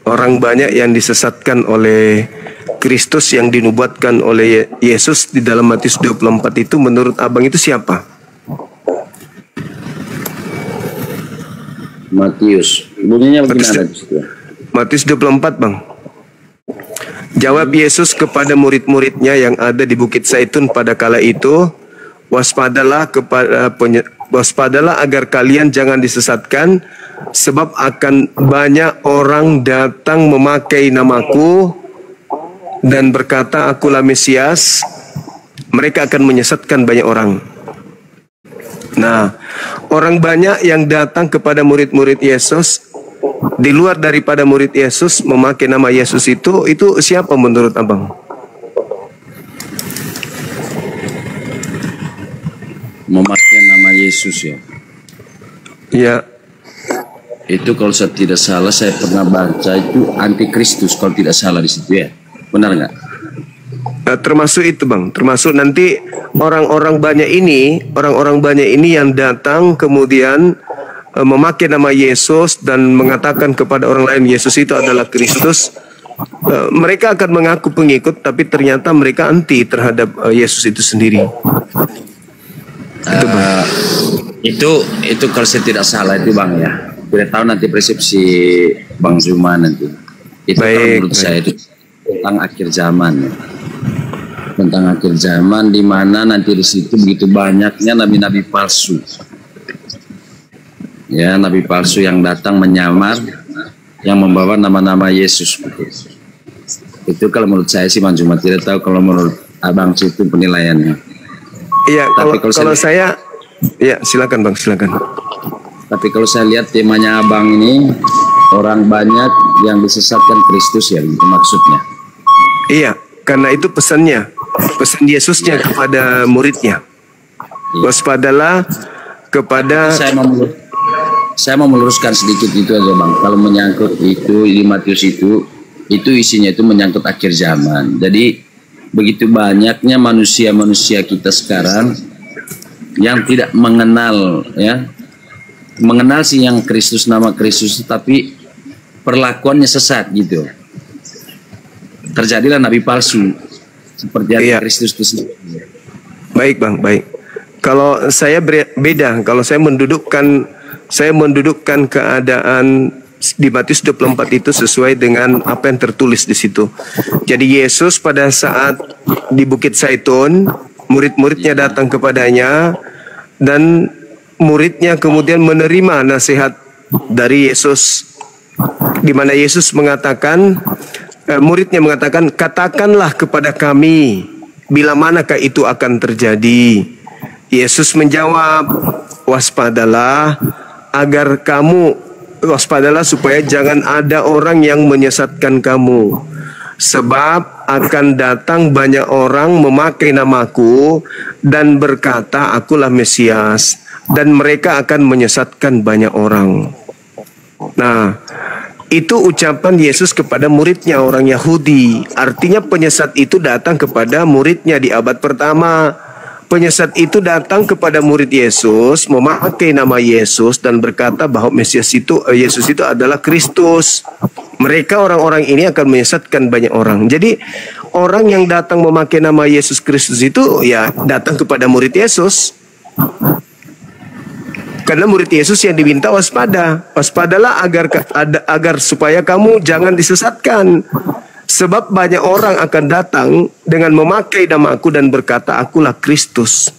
orang banyak yang disesatkan oleh Kristus yang dinubuatkan oleh Yesus di dalam Matius 24 itu menurut abang itu siapa? Matius, bunyinya bagaimana? Matius 24 bang. Jawab Yesus kepada murid-muridnya yang ada di Bukit Zaitun pada kala itu, waspadalah agar kalian jangan disesatkan, sebab akan banyak orang datang memakai namaku dan berkata, akulah Mesias. Mereka akan menyesatkan banyak orang. Nah, orang banyak yang datang kepada murid-murid Yesus, di luar daripada murid Yesus memakai nama Yesus itu siapa menurut abang? Memakai nama Yesus ya? Ya. Itu kalau saya tidak salah, saya pernah baca itu antikristus kalau tidak salah di situ ya. Benar nggak? Termasuk itu bang, termasuk nanti orang-orang banyak ini yang datang kemudian memakai nama Yesus dan mengatakan kepada orang lain Yesus itu adalah Kristus. Mereka akan mengaku pengikut, tapi ternyata mereka anti terhadap Yesus itu sendiri. Itu kalau saya tidak salah itu bang ya. Tidak tahu nanti persepsi Bang Zuma nanti. Itu menurut saya itu tentang akhir zaman ya. Tentang akhir zaman di mana nanti di situ begitu banyaknya nabi-nabi palsu. Ya, nabi palsu yang datang menyamar, yang membawa nama-nama Yesus. Itu kalau menurut saya sih Bang Zuma, tidak tahu kalau menurut abang itu penilaiannya. Iya, kalau saya ya silakan bang, silakan. Tapi kalau saya lihat temanya abang ini, orang banyak yang disesatkan Kristus ya, itu maksudnya. Iya, karena itu pesannya, pesan Yesusnya kepada muridnya. Waspadalah kepada. Saya mau meluruskan sedikit itu aja bang. Kalau menyangkut itu di Matius itu isinya itu menyangkut akhir zaman. Jadi begitu banyaknya manusia-manusia kita sekarang yang tidak mengenal ya. Mengenal sih yang Kristus, nama Kristus, tapi perlakuannya sesat gitu. Terjadilah nabi palsu seperti yang Kristus itu sendiri. Baik bang, baik. Kalau saya beda, kalau saya mendudukkan keadaan di Matius 24 itu sesuai dengan apa yang tertulis di situ. Jadi Yesus pada saat di Bukit Zaitun, murid-muridnya datang kepadanya dan muridnya kemudian menerima nasihat dari Yesus, di mana Yesus mengatakan, muridnya mengatakan, katakanlah kepada kami bila manakah itu akan terjadi. Yesus menjawab, waspadalah supaya jangan ada orang yang menyesatkan kamu. Sebab akan datang banyak orang memakai namaku dan berkata, akulah Mesias. Dan mereka akan menyesatkan banyak orang. Nah, itu ucapan Yesus kepada muridnya orang Yahudi. Artinya penyesat itu datang kepada muridnya di abad pertama. Penyesat itu datang kepada murid Yesus, memakai nama Yesus dan berkata bahwa Yesus itu adalah Kristus. Mereka orang-orang ini akan menyesatkan banyak orang. Jadi orang yang datang memakai nama Yesus Kristus itu ya datang kepada murid Yesus. Karena murid Yesus yang diminta waspadalah agar supaya kamu jangan disesatkan. Sebab banyak orang akan datang dengan memakai nama-Aku dan berkata, akulah Kristus.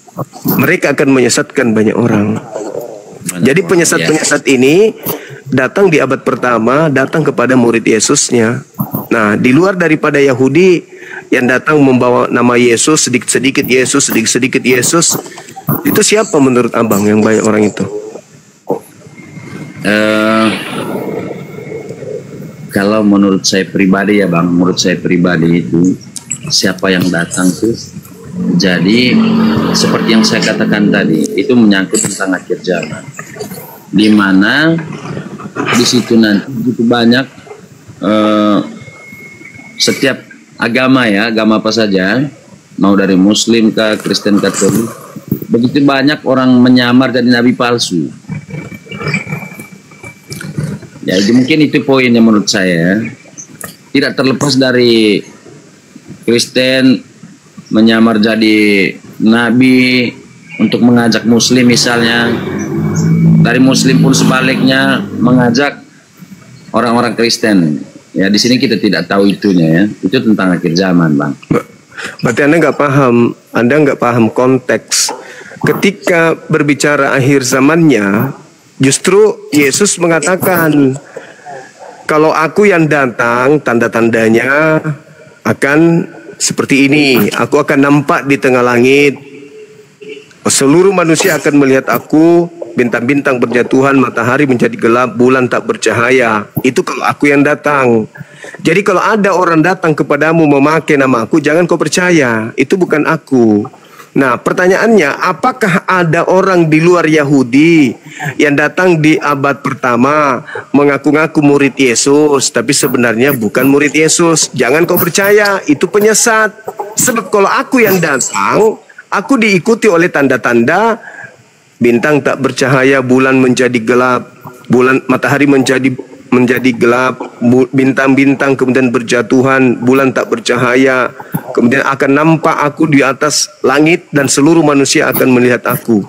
Mereka akan menyesatkan banyak orang. Jadi penyesat-penyesat ini datang di abad pertama, datang kepada murid Yesusnya. Nah, di luar daripada Yahudi yang datang membawa nama Yesus, sedikit-sedikit Yesus, itu siapa menurut abang yang banyak orang itu? Kalau menurut saya pribadi ya bang, menurut saya pribadi itu siapa yang datang tuh, jadi seperti yang saya katakan tadi, itu menyangkut tentang akhir zaman, di mana di situ nanti begitu banyak setiap agama ya, agama apa saja, mau dari Muslim ke Kristen Katolik, begitu banyak orang menyamar jadi nabi palsu. Ya, mungkin itu poinnya menurut saya. Tidak terlepas dari Kristen menyamar jadi nabi untuk mengajak muslim misalnya. Dari muslim pun sebaliknya mengajak orang-orang Kristen. Ya, di sini kita tidak tahu itunya ya. Itu tentang akhir zaman, Bang. Berarti Anda nggak paham konteks. Ketika berbicara akhir zamannya, justru Yesus mengatakan, kalau aku yang datang, tanda-tandanya akan seperti ini. Aku akan nampak di tengah langit. Seluruh manusia akan melihat aku, bintang-bintang berjatuhan, matahari menjadi gelap, bulan tak bercahaya. Itu kalau aku yang datang. Jadi kalau ada orang datang kepadamu memakai nama aku, jangan kau percaya. Itu bukan aku. Nah, pertanyaannya, apakah ada orang di luar Yahudi yang datang di abad pertama mengaku-ngaku murid Yesus, tapi sebenarnya bukan murid Yesus? Jangan kau percaya, itu penyesat. Sebab kalau aku yang datang, aku diikuti oleh tanda-tanda, bintang tak bercahaya, bulan menjadi gelap, matahari menjadi gelap, bintang-bintang kemudian berjatuhan, bulan tak bercahaya, kemudian akan nampak aku di atas langit dan seluruh manusia akan melihat aku.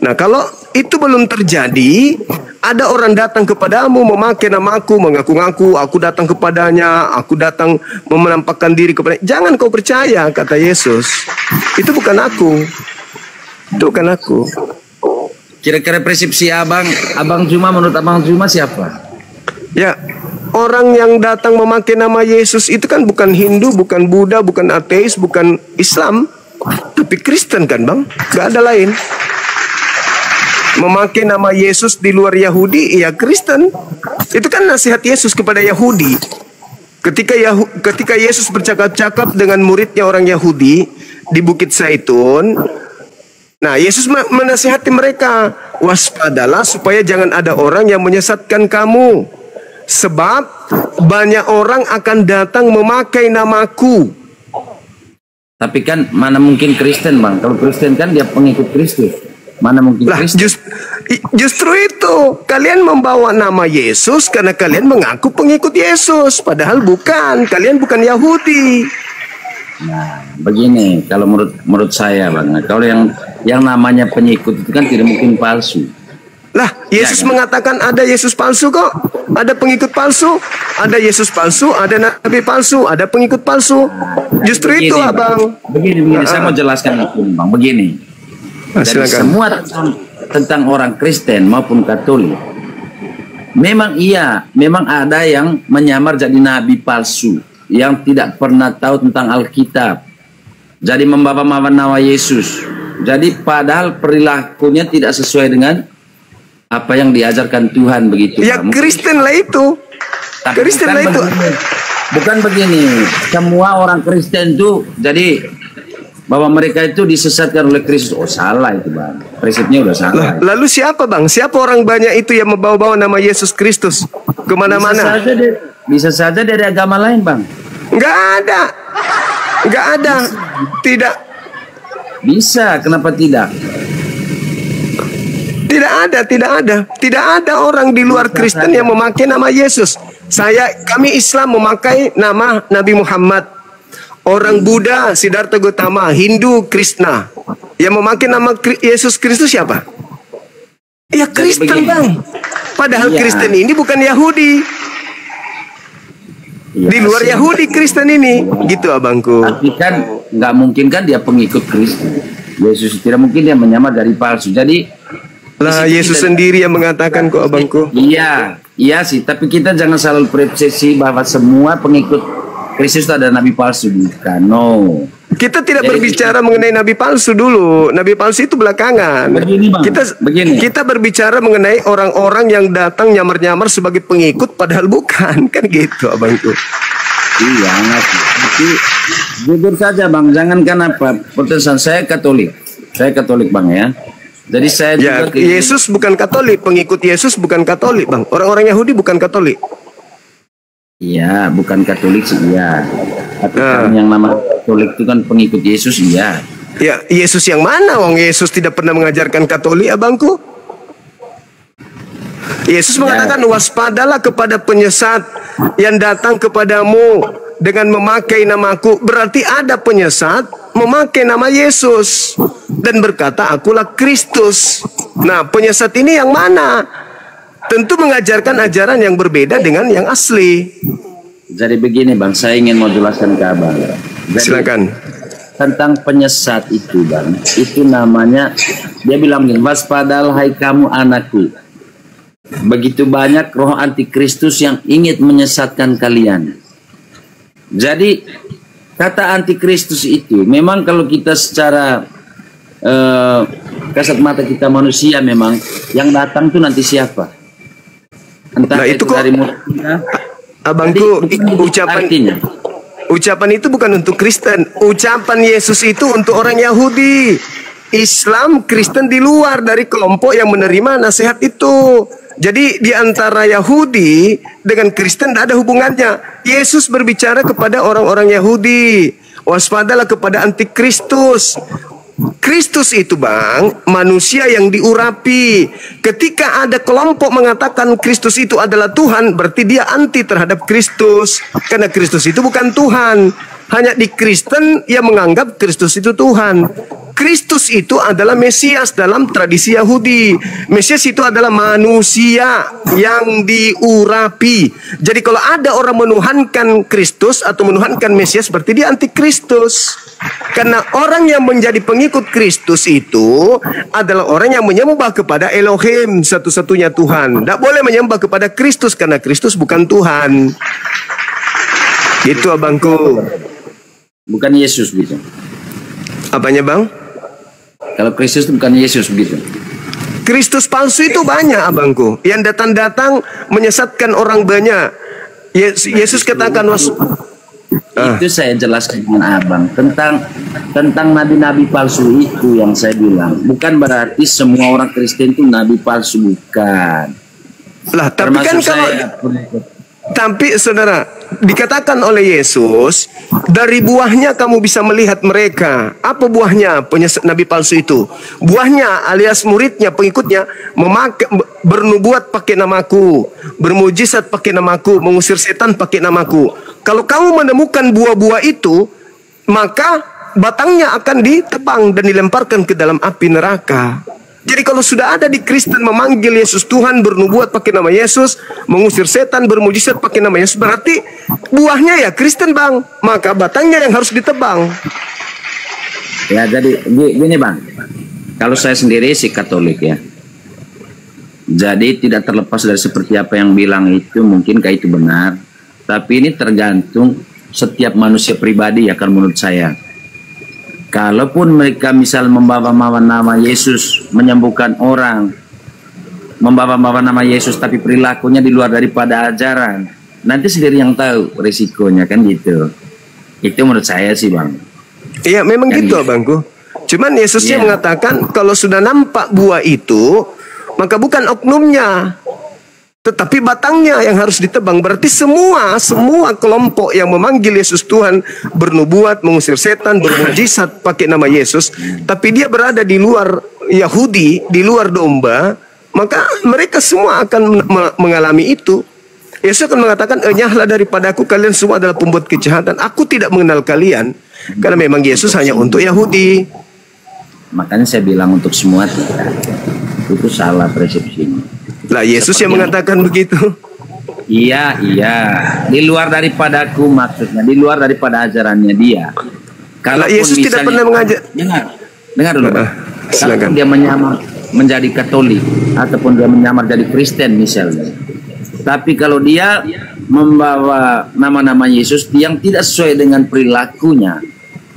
Nah, kalau itu belum terjadi, ada orang datang kepadamu memakai namaku, mengaku-ngaku, aku datang kepadanya, aku datang menampakkan diri kepadanya. Jangan kau percaya, kata Yesus. Itu bukan aku. Itu bukan aku. Kira-kira persepsi Abang Juma, menurut Abang Juma siapa? Ya, orang yang datang memakai nama Yesus itu kan bukan Hindu, bukan Buddha, bukan ateis, bukan Islam, tapi Kristen kan, Bang? Gak ada lain. Memakai nama Yesus di luar Yahudi, ya Kristen. Itu kan nasihat Yesus kepada Yahudi. Ketika Yesus bercakap-cakap dengan muridnya orang Yahudi di Bukit Zaitun, nah, Yesus menasihati mereka, waspadalah supaya jangan ada orang yang menyesatkan kamu. Sebab banyak orang akan datang memakai namaku. Tapi kan mana mungkin Kristen, Bang? Kalau Kristen kan dia pengikut Kristus. Mana mungkin Kristen? Justru itu, kalian membawa nama Yesus karena kalian mengaku pengikut Yesus, padahal bukan. Kalian bukan Yahudi. Nah, begini, kalau menurut saya, Bang, kalau yang namanya pengikut itu kan tidak mungkin palsu. Lah, Yesus ya, kan? mengatakan ada Yesus palsu kok. Ada pengikut palsu, ada Yesus palsu, ada nabi palsu, ada pengikut palsu. Justru begini, itu, Abang. Begini, saya mau jelaskan itu, Bang. Begini. Jadi semua tentang orang Kristen maupun Katolik, memang ada yang menyamar jadi nabi palsu, yang tidak pernah tahu tentang Alkitab. Jadi membawa nama Yesus. Jadi padahal perilakunya tidak sesuai dengan apa yang diajarkan Tuhan, begitu. Ya, Kristen lah itu. Kristen lah itu. Bukan begini. Semua orang Kristen itu jadi bahwa mereka itu disesatkan oleh Kristus. Oh, salah itu, Bang. Prinsipnya udah salah. Lalu siapa, Bang? Siapa orang banyak itu yang membawa-bawa nama Yesus Kristus kemana-mana? Bisa saja dari agama lain, Bang. Nggak ada. Nggak ada. Tidak. Bisa, kenapa tidak? Tidak ada orang di luar Kristen yang memakai nama Yesus. Kami Islam memakai nama Nabi Muhammad. Orang Buddha, Siddhartha Gautama, Hindu, Krishna. Yang memakai nama Yesus Kristus siapa? Ya Kristen, Bang. Padahal Kristen ini bukan Yahudi. Ya, di luar Yahudi Kristen ini, gitu, Abangku. Tapi kan nggak mungkin kan dia pengikut Kristen. Yesus tidak mungkin dia menyamar dari palsu. Jadi lah, Yesus sendiri yang mengatakan kok, Abangku. Iya sih, tapi kita jangan selalu persepsi bahwa semua pengikut Kristus ada nabi palsu, bukan. No. Kita tidak berbicara mengenai nabi palsu dulu. Nabi palsu itu belakangan. Begini, Bang. Kita berbicara mengenai orang-orang yang datang nyamar-nyamar sebagai pengikut padahal bukan, kan gitu, Abangku. Iya, tapi jujur saja, Bang, jangankan apa Protestan, saya Katolik, Bang, ya. Jadi saya juga Yesus bukan Katolik, pengikut Yesus bukan Katolik, Bang. Orang-orang Yahudi bukan Katolik. Iya, bukan Katolik sih, iya. Tapi kan yang nama Katolik itu kan pengikut Yesus, iya. Ya, Yesus yang mana? Wong Yesus tidak pernah mengajarkan Katolik, Abangku. Yesus mengatakan, waspadalah kepada penyesat yang datang kepadamu dengan memakai namaku. Berarti ada penyesat memakai nama Yesus dan berkata, akulah Kristus. Nah, penyesat ini yang mana? Tentu mengajarkan ajaran yang berbeda dengan yang asli. Jadi begini Bang, saya ingin mau jelaskan ke Abang. Jadi, silakan. Tentang penyesat itu Bang, itu namanya, dia bilang begini, waspadalah hai kamu anakku. Begitu banyak roh antikristus yang ingin menyesatkan kalian. Jadi kata antikristus itu memang kalau kita secara kasat mata kita manusia, memang yang datang tuh nanti siapa? Entah Nah, itu kok dari mulut kita. Abangku, Artinya ucapan itu bukan untuk Kristen. Ucapan Yesus itu untuk orang Yahudi. Islam, Kristen di luar dari kelompok yang menerima nasihat itu. Jadi di antara Yahudi dengan Kristen tidak ada hubungannya. Yesus berbicara kepada orang-orang Yahudi. Waspadalah kepada antikristus. Kristus itu Bang, manusia yang diurapi. Ketika ada kelompok mengatakan Kristus itu adalah Tuhan, berarti dia anti terhadap Kristus. Karena Kristus itu bukan Tuhan. Hanya di Kristen yang menganggap Kristus itu Tuhan. Kristus itu adalah Mesias dalam tradisi Yahudi. Mesias itu adalah manusia yang diurapi. Jadi kalau ada orang menuhankan Kristus atau menuhankan Mesias, berarti dia anti Kristus. Karena orang yang menjadi pengikut Kristus itu adalah orang yang menyembah kepada Elohim, satu-satunya Tuhan. Tidak boleh menyembah kepada Kristus karena Kristus bukan Tuhan. Itu abangku. bukan Yesus gitu. Apanya Bang? Kalau Kristus itu bukan Yesus begitu. Kristus palsu itu banyak abangku, yang datang-datang menyesatkan orang banyak. Yesus katakan Itu saya jelaskan dengan abang tentang nabi-nabi palsu itu yang saya bilang. Bukan berarti semua orang Kristen itu nabi palsu, bukan. Lah, tapi kan kalau tapi saudara, dikatakan oleh Yesus, dari buahnya kamu bisa melihat mereka. Apa buahnya nabi palsu itu? Buahnya alias muridnya, pengikutnya bernubuat pakai namaku, bermujizat pakai namaku, mengusir setan pakai namaku. Kalau kamu menemukan buah-buah itu, maka batangnya akan ditebang dan dilemparkan ke dalam api neraka. Jadi kalau sudah ada di Kristen memanggil Yesus Tuhan, bernubuat pakai nama Yesus, mengusir setan, bermujizat pakai nama Yesus, berarti buahnya ya Kristen Bang. Maka batangnya yang harus ditebang. Ya jadi gini Bang, kalau saya sendiri sih Katolik ya. Jadi tidak terlepas dari seperti apa yang bilang itu, mungkinkah itu benar. Tapi ini tergantung setiap manusia pribadi ya kan menurut saya. Kalaupun mereka misal membawa nama Yesus, menyembuhkan orang, membawa nama Yesus tapi perilakunya di luar daripada ajaran, nanti sendiri yang tahu risikonya kan gitu. Itu menurut saya sih Bang. Iya memang kan gitu abangku. Cuman Yesusnya mengatakan kalau sudah nampak buah itu, maka bukan oknumnya, tetapi batangnya yang harus ditebang. Berarti semua kelompok yang memanggil Yesus Tuhan, bernubuat, mengusir setan, bermujizat pakai nama Yesus, tapi dia berada di luar Yahudi, di luar domba, maka mereka semua akan mengalami itu. Yesus akan mengatakan, enyahlah daripadaku, kalian semua adalah pembuat kejahatan. Aku tidak mengenal kalian. Karena memang Yesus hanya untuk Yahudi. Makanya saya bilang untuk semua tidak. Itu salah persepsinya. Lah Yesus yang mengatakan begitu. Iya, di luar daripada aku, maksudnya di luar daripada ajarannya dia. Kalau Yesus tidak pernah mengajar. Dengar dulu. Silakan. Dia menyamar menjadi Katolik ataupun dia menyamar jadi Kristen misalnya. Tapi kalau dia membawa nama-nama Yesus yang tidak sesuai dengan perilakunya,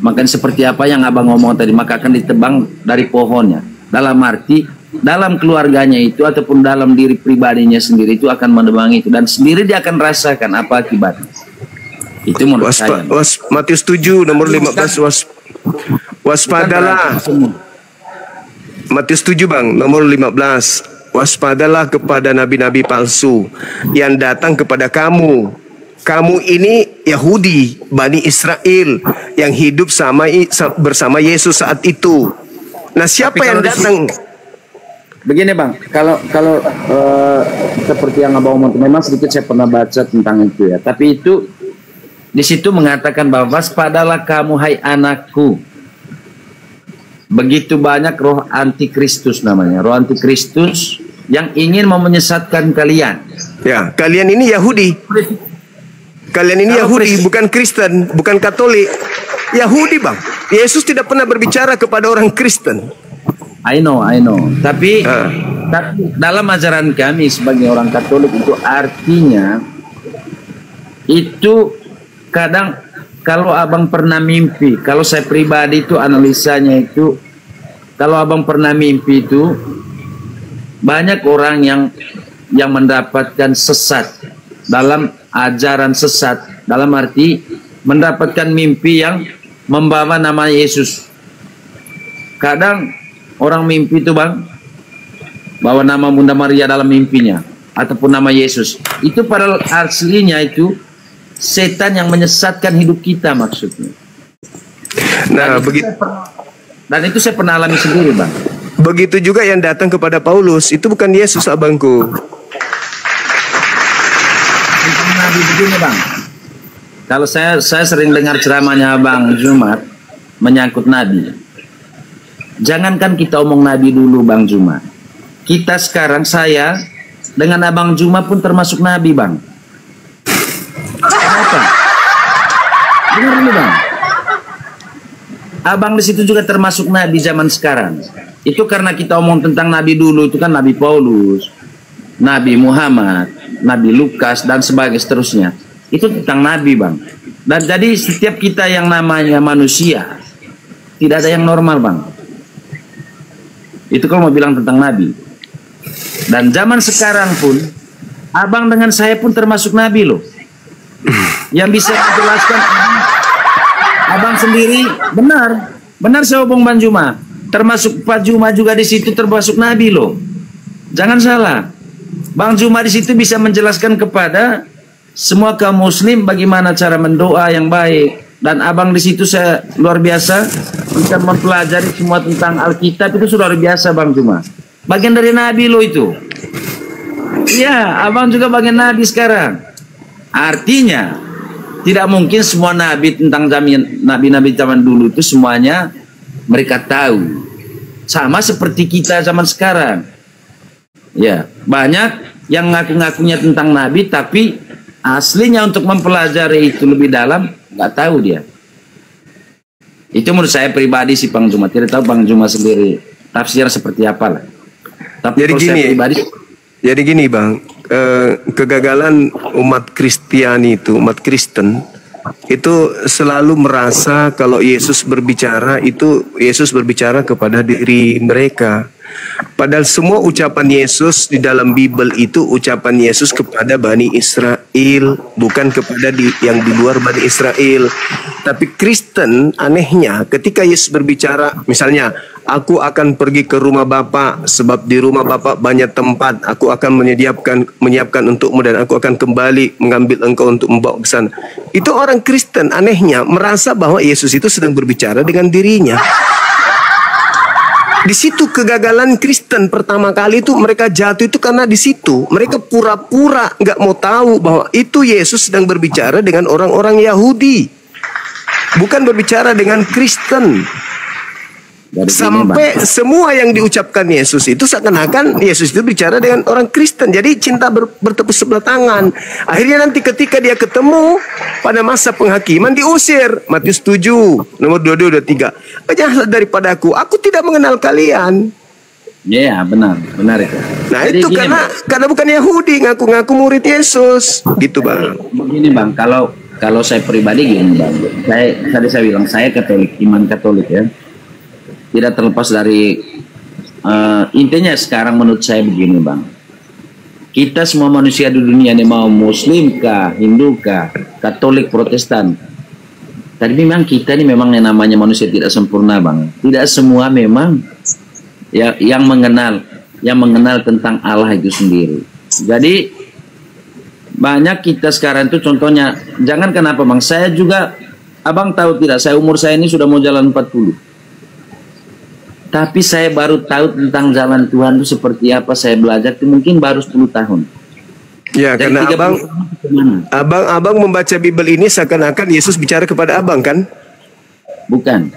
maka seperti apa yang abang ngomong tadi, maka akan ditebang dari pohonnya. Dalam arti dalam keluarganya itu ataupun dalam diri pribadinya sendiri itu akan menebang itu, dan sendiri dia akan rasakan apa akibatnya. Itu menurut saya. Matius 7 nomor 15 waspadalah. Matius 7 Bang nomor 15. Waspadalah kepada nabi-nabi palsu yang datang kepada kamu. Kamu ini Yahudi, Bani Israel yang hidup bersama Yesus saat itu. Nah, siapa yang datang? begini bang, kalau seperti yang abang omong, memang sedikit saya pernah baca tentang itu ya. Tapi itu di situ mengatakan bahwa waspadalah kamu hai anakku, begitu banyak roh antikristus namanya, roh antikristus yang ingin menyesatkan kalian. Ya, kalian ini Yahudi. Kalian ini Yahudi, bukan Kristen, bukan Katolik. Yahudi bang. Yesus tidak pernah berbicara kepada orang Kristen. I know. Tapi dalam ajaran kami sebagai orang Katolik itu artinya itu kadang kalau abang pernah mimpi, kalau saya pribadi itu analisanya itu, kalau abang pernah mimpi itu banyak orang yang mendapatkan sesat dalam ajaran sesat, dalam arti mendapatkan mimpi yang membawa nama Yesus. Kadang orang mimpi itu bang bawa nama Bunda Maria dalam mimpinya ataupun nama Yesus. Itu pada aslinya itu setan yang menyesatkan hidup kita maksudnya. Nah, begitu. Dan itu saya pernah alami sendiri bang. Begitu juga yang datang kepada Paulus, itu bukan Yesus abangku. Nabi begini bang. Kalau saya sering dengar ceramahnya Bang Jumat menyangkut Nabi. Jangankan kita omong Nabi dulu Bang Jumat. Kita sekarang saya dengan Abang Juma pun termasuk Nabi bang. Kenapa? Dengar dulu bang. Abang di situ juga termasuk Nabi zaman sekarang. Itu karena kita omong tentang Nabi dulu itu kan Nabi Paulus, Nabi Muhammad, Nabi Lukas dan sebagainya seterusnya. Itu tentang Nabi bang. Dan jadi setiap kita yang namanya manusia tidak ada yang normal bang. Itu kalau mau bilang tentang Nabi. Dan zaman sekarang pun abang dengan saya pun termasuk Nabi loh. Yang bisa menjelaskan abang sendiri benar saya omong Bang Juma. Termasuk Pak Juma juga di situ termasuk Nabi loh. Jangan salah. Bang Juma di situ bisa menjelaskan kepada semua kaum muslim bagaimana cara mendoa yang baik. Dan abang di situ saya luar biasa bisa mempelajari semua tentang Alkitab, itu sudah luar biasa Bang Juma. Bagian dari Nabi lo itu. Iya, abang juga bagian Nabi sekarang. Artinya tidak mungkin semua Nabi tentang Nabi-Nabi zaman dulu itu semuanya mereka tahu. Sama seperti kita zaman sekarang. Ya, banyak yang ngaku-ngakunya tentang Nabi tapi aslinya untuk mempelajari itu lebih dalam nggak tahu dia. Itu menurut saya pribadi sih Bang Juma. Tidak tahu Bang Juma sendiri tafsirnya seperti apa lah. Tapi jadi gini Bang, kegagalan umat Kristiani itu, umat Kristen itu selalu merasa kalau Yesus berbicara itu Yesus berbicara kepada diri mereka. Padahal semua ucapan Yesus di dalam Bible itu ucapan Yesus kepada Bani Israel, bukan kepada yang di luar Bani Israel. Tapi Kristen anehnya ketika Yesus berbicara, misalnya, aku akan pergi ke rumah Bapa sebab di rumah Bapa banyak tempat, aku akan menyiapkan untukmu dan aku akan kembali mengambil engkau untuk membawa ke sana. Itu orang Kristen anehnya merasa bahwa Yesus itu sedang berbicara dengan dirinya. Di situ kegagalan Kristen pertama kali itu mereka jatuh itu karena di situ mereka pura-pura nggak mau tahu bahwa itu Yesus sedang berbicara dengan orang-orang Yahudi, bukan berbicara dengan Kristen. Sampai semua yang diucapkan Yesus itu seakan-akan Yesus itu bicara dengan orang Kristen. Jadi cinta bertepuk sebelah tangan. Akhirnya nanti ketika dia ketemu pada masa penghakiman diusir. Matius 7 nomor 22 23. Janganlah daripada aku tidak mengenal kalian. Ya benar itu. Nah jadi itu karena bukan Yahudi ngaku-ngaku murid Yesus, gitu Bang. Begini Bang, kalau saya pribadi gini Bang. Saya bilang saya Katolik, iman Katolik ya. Tidak terlepas dari intinya sekarang menurut saya begini Bang. Kita semua manusia di dunia ini mau Muslim kah, Hindu kah, Katolik, Protestan. Tapi memang kita ini memang yang namanya manusia tidak sempurna Bang. Tidak semua memang yang mengenal tentang Allah itu sendiri. Jadi banyak kita sekarang itu contohnya, jangan kenapa Bang, saya juga, Abang tahu tidak, umur saya ini sudah mau jalan 40. Tapi saya baru tahu tentang jalan Tuhan itu seperti apa, saya belajar itu mungkin baru 10 tahun. Ya, Dari karena 30 tahun kemana? abang membaca Bible ini seakan-akan Yesus bicara kepada abang kan? Bukan.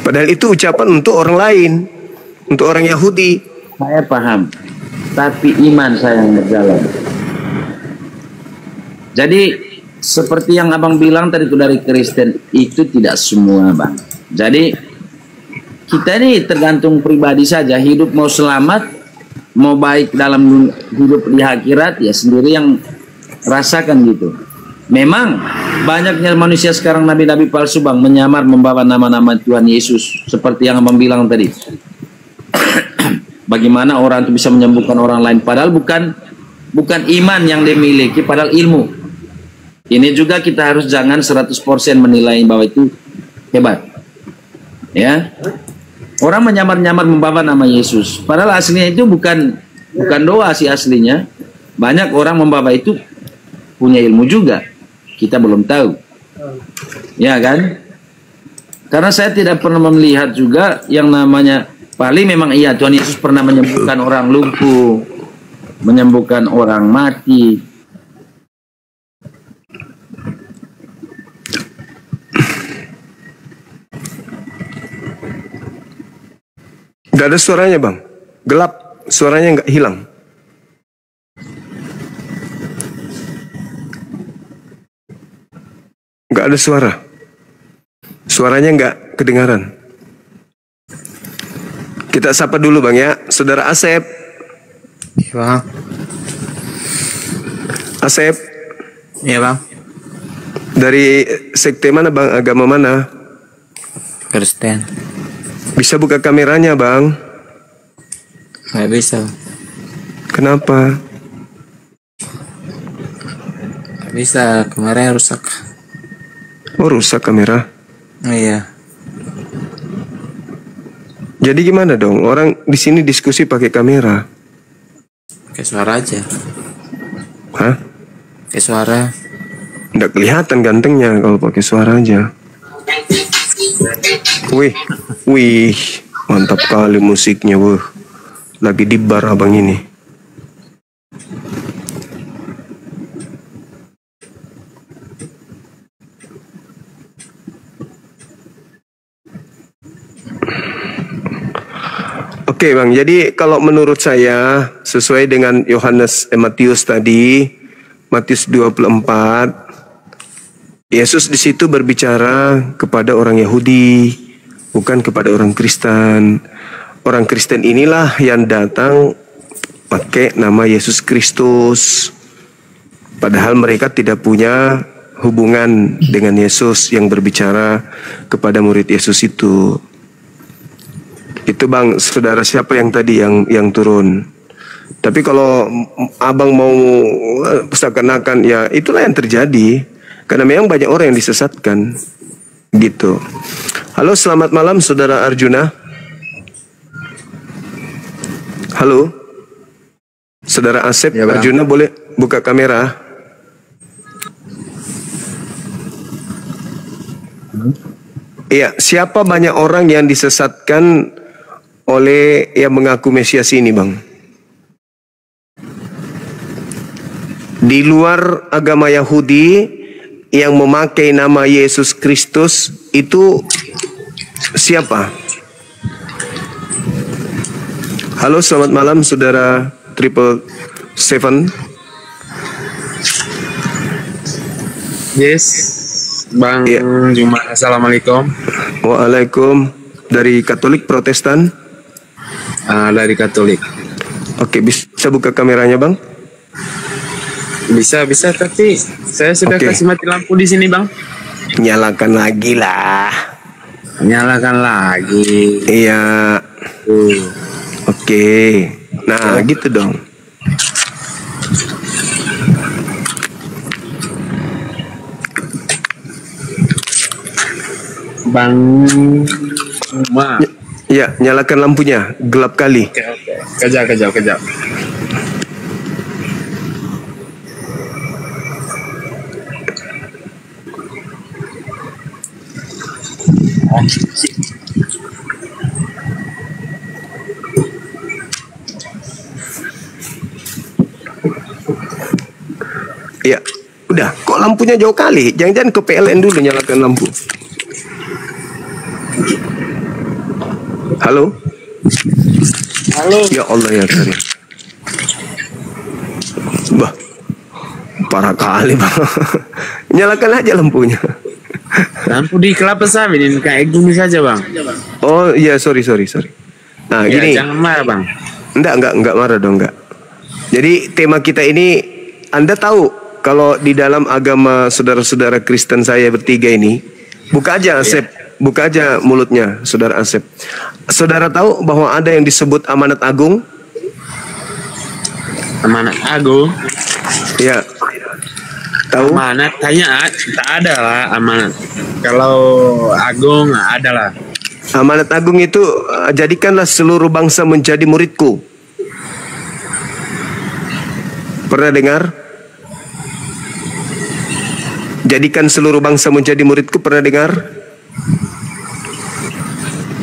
Padahal itu ucapan untuk orang lain, untuk orang Yahudi. Saya paham, tapi iman saya yang berjalan. Jadi seperti yang abang bilang tadi itu dari Kristen, itu tidak semua bang. Jadi kita ini tergantung pribadi saja, hidup mau selamat, mau baik dalam hidup di akhirat, ya sendiri yang rasakan gitu. Memang banyaknya manusia sekarang nabi-nabi palsu bang, menyamar membawa nama-nama Tuhan Yesus, seperti yang abang bilang tadi. Bagaimana orang itu bisa menyembuhkan orang lain, padahal bukan iman yang dimiliki, padahal ilmu. Ini juga kita harus jangan 100% menilai bahwa itu hebat. Ya. Orang menyamar-nyamar membawa nama Yesus, padahal aslinya itu bukan doa sih aslinya. Banyak orang membawa itu punya ilmu juga, kita belum tahu. Ya kan? Karena saya tidak pernah melihat juga yang namanya, paling memang iya Tuhan Yesus pernah menyembuhkan orang lumpuh, menyembuhkan orang mati. Gak ada suaranya bang, gelap, suaranya nggak hilang. Gak ada suara, suaranya nggak kedengaran. Kita sapa dulu bang ya, saudara Asep. Iya bang. Asep. Iya bang. Dari sekte mana bang, agama mana? Kristen. Bisa buka kameranya bang? Nggak bisa. Kenapa? Nggak bisa, kameranya rusak. Oh rusak kamera. Iya. Jadi gimana dong? Orang di sini diskusi pakai kamera. Pakai suara aja. Hah? Pakai suara. Nggak kelihatan gantengnya kalau pakai suara aja. Wih, mantap kali musiknya, wuh. Lagi di bar abang ini. Oke bang, jadi kalau menurut saya sesuai dengan Matius tadi, Matius 24, Yesus di situ berbicara kepada orang Yahudi, bukan kepada orang Kristen. Orang Kristen inilah yang datang pakai nama Yesus Kristus. Padahal mereka tidak punya hubungan dengan Yesus yang berbicara kepada murid Yesus itu. Itu bang, saudara siapa yang tadi yang turun? Tapi kalau abang mau seakan-akan ya itulah yang terjadi. Karena memang banyak orang yang disesatkan gitu. Halo, selamat malam saudara Arjuna. Halo. Saudara Asep, ya, Arjuna boleh buka kamera? Iya, siapa banyak orang yang disesatkan oleh yang mengaku Mesias ini, Bang? Di luar agama Yahudi yang memakai nama Yesus Kristus itu siapa? Halo, selamat malam saudara 777. Yes, Bang Ya. Juma. Assalamualaikum. Waalaikum. Dari Katolik Protestan? Dari Katolik. Oke, bisa buka kameranya, Bang? Bisa, tapi saya sudah Oke. kasih mati lampu di sini, Bang. Nyalakan lagi lah. Nyalakan lagi. Iya. Oke. Nah, gitu dong. Bang Juma. Ya, nyalakan lampunya. Gelap kali. Oke. Kejap. Ya, udah. Kok lampunya jauh kali? Jangan-jangan ke PLN dulu nyalakan lampu. Halo? Halo. Ya Allah ya Karim. Bah, parah kali bang. Nyalakan aja lampunya. Lampu di kelapa sawit ini kayak gini saja bang. Oh iya, sorry. Nah Ya, gini. jangan marah bang. Enggak marah dong, enggak. Jadi tema kita ini, Anda tahu kalau di dalam agama saudara-saudara Kristen saya bertiga ini, buka aja Asep, buka aja mulutnya, saudara Asep. Saudara tahu bahwa ada yang disebut amanat agung? Amanat agung. Ya. Tahu? Amanat kayaknya tak ada lah amanat. Kalau agung ada lah. Amanat agung itu jadikanlah seluruh bangsa menjadi muridku. Pernah dengar? Jadikan seluruh bangsa menjadi muridku, pernah dengar?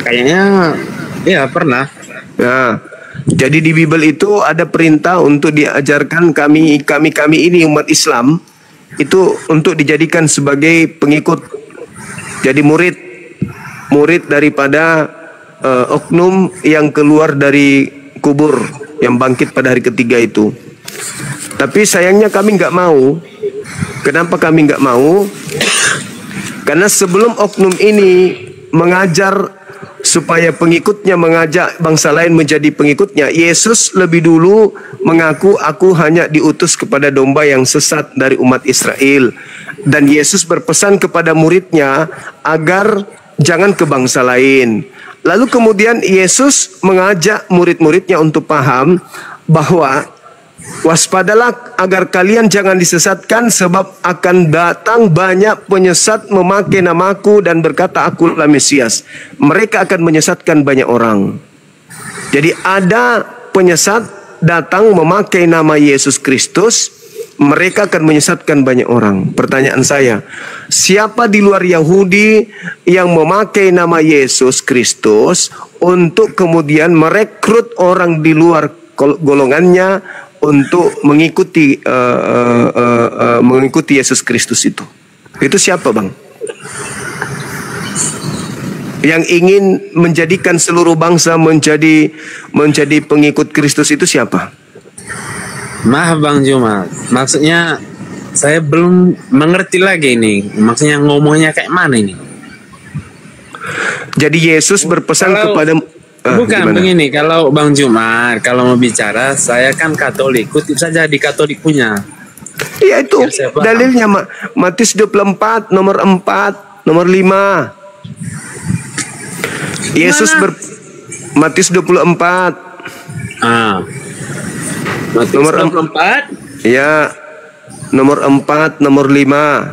Kayaknya ya pernah. Nah, jadi di Bible itu ada perintah untuk diajarkan kami ini umat Islam itu untuk dijadikan sebagai pengikut, jadi murid daripada oknum yang keluar dari kubur, yang bangkit pada hari ketiga itu. Tapi sayangnya kami nggak mau. Kenapa kami nggak mau? Karena sebelum oknum ini mengajar supaya pengikutnya mengajak bangsa lain menjadi pengikutnya, Yesus lebih dulu mengaku, aku hanya diutus kepada domba yang sesat dari umat Israel. Dan Yesus berpesan kepada muridnya agar jangan ke bangsa lain. Lalu kemudian Yesus mengajak murid-muridnya untuk paham bahwa waspadalah agar kalian jangan disesatkan, sebab akan datang banyak penyesat memakai namaku dan berkata akulah Mesias. Mereka akan menyesatkan banyak orang. Jadi ada penyesat datang memakai nama Yesus Kristus, mereka akan menyesatkan banyak orang. Pertanyaan saya, siapa di luar Yahudi yang memakai nama Yesus Kristus untuk kemudian merekrut orang di luar golongannya untuk mengikuti Yesus Kristus itu? Itu siapa bang? Yang ingin menjadikan seluruh bangsa menjadi pengikut Kristus itu siapa? Maaf Bang Juma, maksudnya saya belum mengerti lagi ini. Maksudnya ngomongnya kayak mana ini? Jadi Yesus berpesan kepada bukan gimana? Begini, kalau Bang Jumar, kalau mau bicara, saya kan Katolik, kutip saja di Katolik punya. Iya itu dalilnya Matius 24 nomor 4 nomor 5. Yesus Matius 24. Matius nomor 24. Ya. Nomor 4 nomor 5.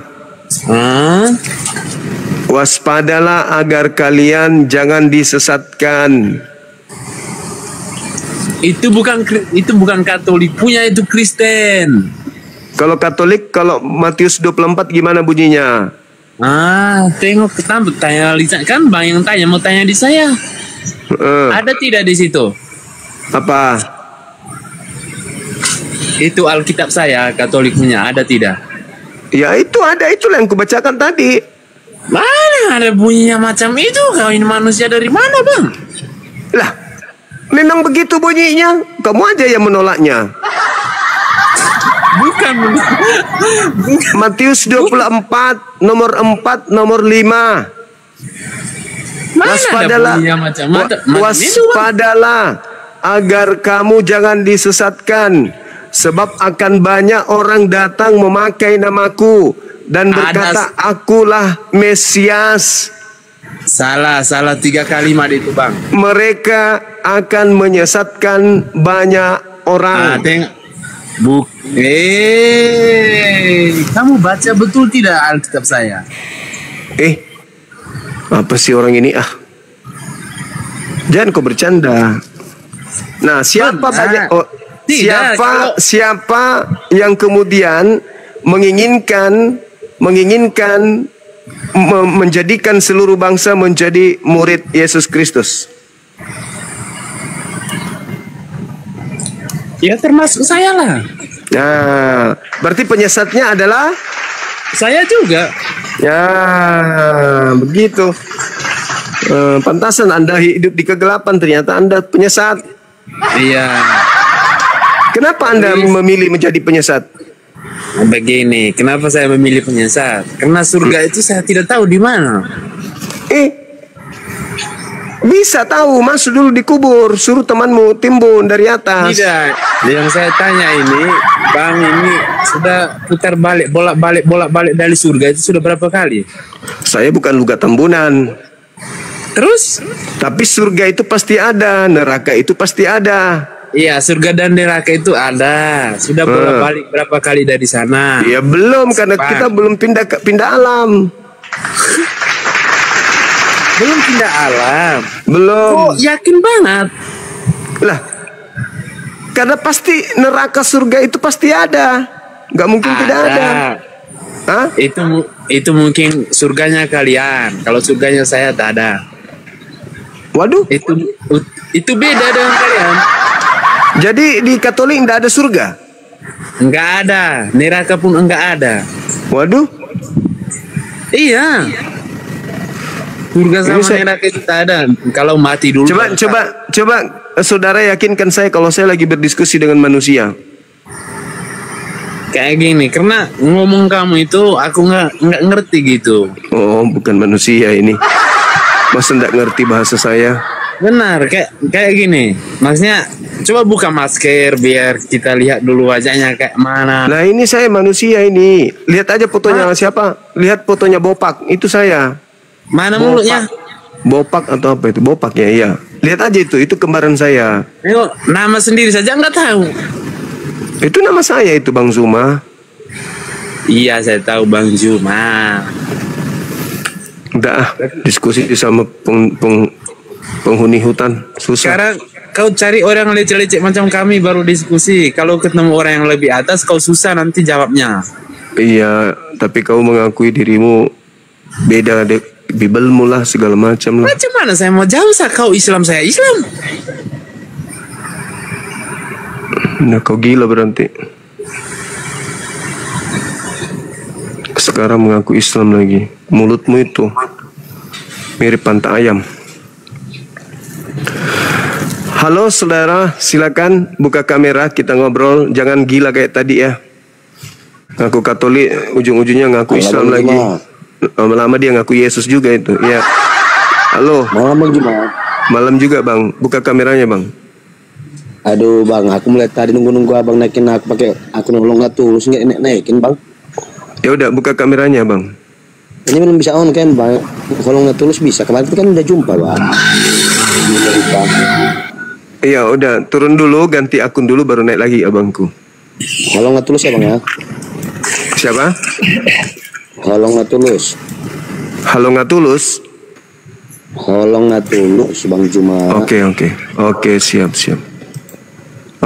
Waspadalah agar kalian jangan disesatkan. Itu bukan Katolik punya, itu Kristen. Kalau Katolik, kalau Matius 24 gimana bunyinya? Tengok ketambut tanya Lisa kan Bang yang tanya, mau tanya di saya. Ada tidak di situ? Apa? Itu Alkitab saya Katolik punya, ada tidak? Ya itu ada, itulah yang kubacakan tadi. Mana ada bunyinya macam itu? Kau ini manusia dari mana Bang? Lah, memang begitu bunyinya. Kamu aja yang menolaknya. Bukan. Matius 24 nomor 4 nomor 5. Waspadalah, waspadalah agar kamu jangan disesatkan, sebab akan banyak orang datang memakai namaku dan berkata akulah Mesias. Salah 3 kalimat itu Bang. Mereka akan menyesatkan banyak orang. Kamu baca betul tidak Alkitab saya? Apa sih orang ini Jangan kau bercanda. Nah, siapa banyak siapa yang kemudian menginginkan menjadikan seluruh bangsa menjadi murid Yesus Kristus? Ya termasuk saya lah. Nah, berarti penyesatnya adalah Saya juga. ya begitu. Pantasan Anda hidup di kegelapan, ternyata Anda penyesat. Iya. Kenapa Anda memilih menjadi penyesat? Begini, kenapa saya memilih penyesat? Karena surga itu saya tidak tahu di mana. Bisa tahu, masuk dulu di kubur, suruh temanmu timbun dari atas. Tidak. Yang saya tanya ini, Bang, ini sudah putar balik, bolak-balik dari surga itu sudah berapa kali? Saya bukan luga tambunan. Terus? Tapi surga itu pasti ada, neraka itu pasti ada. Iya, surga dan neraka itu ada. Sudah bolak-balik berapa kali dari sana? Ya belum, karena Pak. kita belum pindah alam. Belum pindah alam. Belum. Oh, yakin banget. Lah, karena pasti neraka surga itu pasti ada. Nggak mungkin tidak ada. Hah? Itu mungkin surganya kalian. Kalau surganya saya tak ada. Waduh. Itu beda dengan kalian. Jadi di Katolik nggak ada surga? Enggak ada. Neraka pun enggak ada. Waduh. Iya. Surga sama Ini neraka itu tak ada. Kalau mati dulu. Coba saudara yakinkan saya kalau saya lagi berdiskusi dengan manusia. Kayak gini, karena ngomong kamu itu aku nggak ngerti gitu. Oh, bukan manusia ini. Masa nggak ngerti bahasa saya? Benar, kayak gini. Maksudnya coba buka masker biar kita lihat dulu wajahnya kayak mana. Nah, ini saya manusia ini. Lihat aja fotonya siapa? Lihat fotonya Bopak, itu saya. Mana mulutnya? Bopak atau apa itu? Bopak ya, iya. Lihat aja itu kembaran saya. Ayo, nama sendiri saja nggak tahu. Itu nama saya itu Bang Zuma. Iya, saya tahu Bang Zuma. Udah diskusi sama penghuni hutan susah. Sekarang kau cari orang lecek-lecek macam kami baru diskusi. Kalau ketemu orang yang lebih atas kau susah nanti jawabnya. Iya, tapi kau mengakui dirimu beda deh. Bibelmu lah segala macam lah. Macam mana saya mau jawab? Kau Islam, saya Islam. Nah, kau gila berarti. Sekarang mengaku Islam lagi. Mulutmu itu mirip pantai ayam. Halo saudara, silakan buka kamera, kita ngobrol. Jangan gila kayak tadi ya. Ngaku Katolik, ujung-ujungnya ngaku Islam lagi. Lama-lama dia ngaku Yesus juga itu. Ya. Halo. Malam gimana? Malam juga bang. Buka kameranya bang. Aduh bang, aku melihat tadi nunggu abang naikin aku pakai aku nolong nggak tulus nggak naikin bang. Ya udah buka kameranya bang. Ini belum bisa on kan bang? Kalau nggak tulus bisa. Kemarin itu kan udah jumpa bang. Iya udah turun dulu, ganti akun dulu baru naik lagi abangku. Kalau nggak tulus ya bang ya. Siapa? Kalau nggak tulus. Halo nggak tulus. Kalau nggak tulus bang Juma. Oke siap.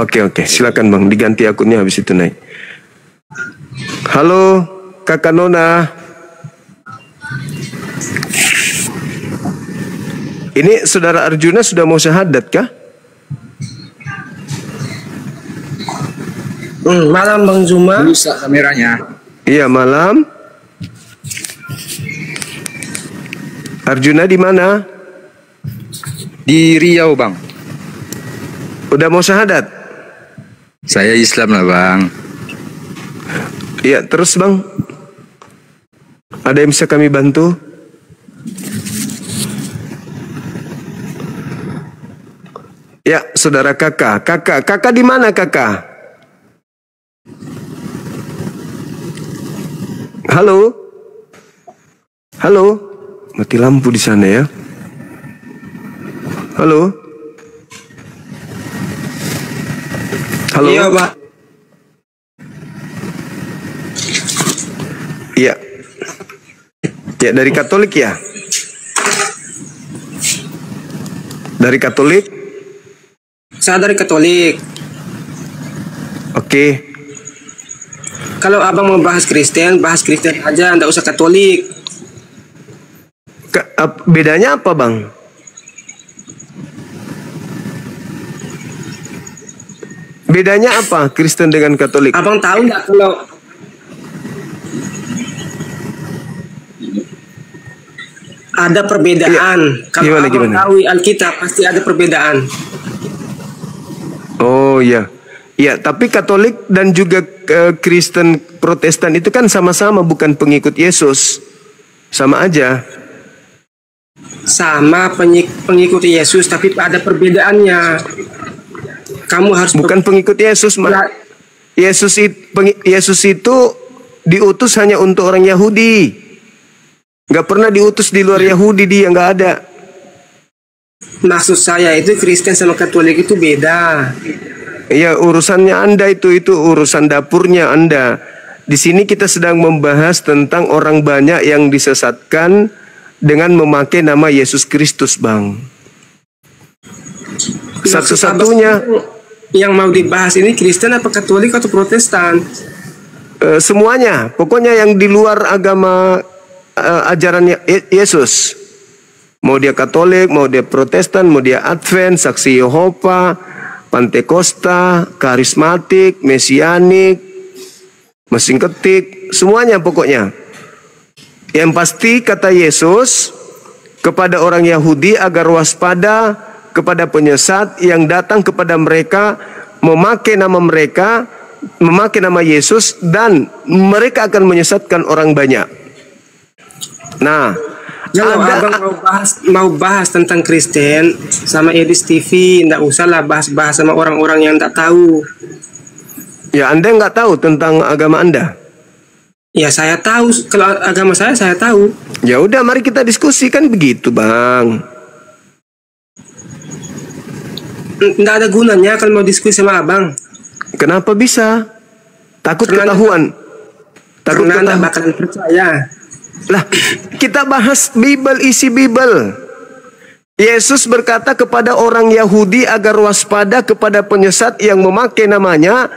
Oke silakan bang, diganti akunnya habis itu naik. Halo kakak Nona. Ini saudara Arjuna sudah mau syahadat kah? Malam Bang Zuma. Rusak kameranya. Iya malam. Arjuna di mana? Di Riau bang. Udah mau syahadat? Saya Islam lah bang. Iya terus bang. Ada yang bisa kami bantu? Ya saudara kakak. Kakak di mana kakak? Halo? Mati lampu di sana ya. Halo? Iya Pak. Iya. Ya dari Katolik ya? Dari Katolik? Saya dari Katolik. Oke. Kalau abang mau bahas Kristen aja, nggak usah Katolik. Bedanya apa bang? Bedanya apa Kristen dengan Katolik? Abang tahu nggak kalau ada perbedaan? Kalau Gimana, abang gimana? tahu Alkitab pasti ada perbedaan. Oh ya, ya. Tapi Katolik dan juga Kristen Protestan itu kan sama-sama bukan pengikut Yesus, sama aja. Sama pengikut Yesus, tapi ada perbedaannya. Kamu harus Bukan pengikut Yesus, Yesus itu diutus hanya untuk orang Yahudi. Nggak pernah diutus di luar Yahudi, dia nggak ada. Maksud saya itu Kristen sama Katolik itu beda. Ya, urusannya Anda itu urusan dapurnya Anda. Di sini kita sedang membahas tentang orang banyak yang disesatkan dengan memakai nama Yesus Kristus, Bang. Satu-satunya yang mau dibahas ini Kristen apa Katolik atau Protestan? semuanya, pokoknya yang di luar agama ajaran Yesus. Mau dia Katolik, mau dia Protestan, mau dia Advent, Saksi Yehova, Pantekosta, Karismatik, Mesianik, mesin ketik, semuanya pokoknya. Yang pasti kata Yesus kepada orang Yahudi agar waspada kepada penyesat yang datang kepada mereka, memakai nama Yesus, dan mereka akan menyesatkan orang banyak. Nah, Kalau abang mau bahas tentang Kristen sama Edis TV, nggak usahlah bahas-bahas sama orang-orang yang nggak tahu. ya Anda nggak tahu tentang agama Anda. Ya saya tahu, kalau agama saya tahu. Ya udah, mari kita diskusikan begitu, Bang. Nggak ada gunanya kalau mau diskusi sama abang. Kenapa bisa? Takut Karena ketahuan. Takut Karena nggak ketahuan. bakalan percaya. Lah, kita bahas Bible, isi Bible. Yesus berkata kepada orang Yahudi agar waspada kepada penyesat yang memakai namanya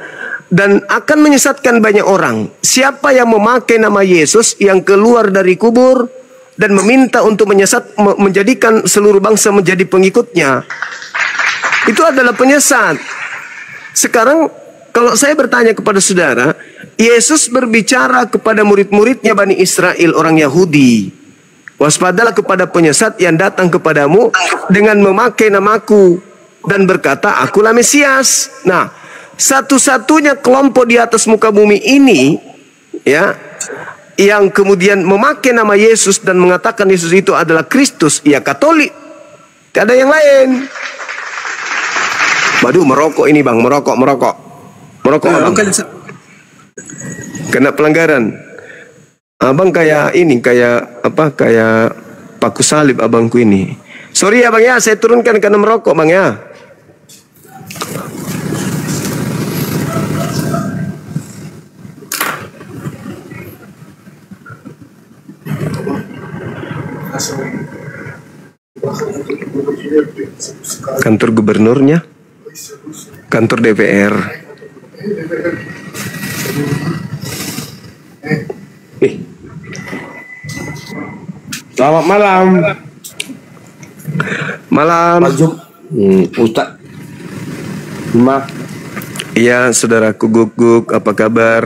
dan akan menyesatkan banyak orang. Siapa yang memakai nama Yesus yang keluar dari kubur dan meminta untuk menjadikan seluruh bangsa menjadi pengikutnya, itu adalah penyesat. Sekarang kalau saya bertanya kepada saudara, Yesus berbicara kepada murid-muridnya Bani Israel, orang Yahudi. Waspadalah kepada penyesat yang datang kepadamu dengan memakai namaku dan berkata, akulah Mesias. Nah, satu-satunya kelompok di atas muka bumi ini, ya, yang kemudian memakai nama Yesus dan mengatakan Yesus itu adalah Kristus, ya Katolik. Tidak ada yang lain. Waduh, merokok ini, Bang, merokok. Merokok, Abang. Kena pelanggaran. Abang kayak ini, kayak paku salib abangku ini. Sorry ya, Bang ya, saya turunkan karena merokok, Bang ya. Kantor gubernurnya, kantor DPR. Selamat malam. Malam. Ustaz. Ma. Iya, saudaraku Guguk, apa kabar?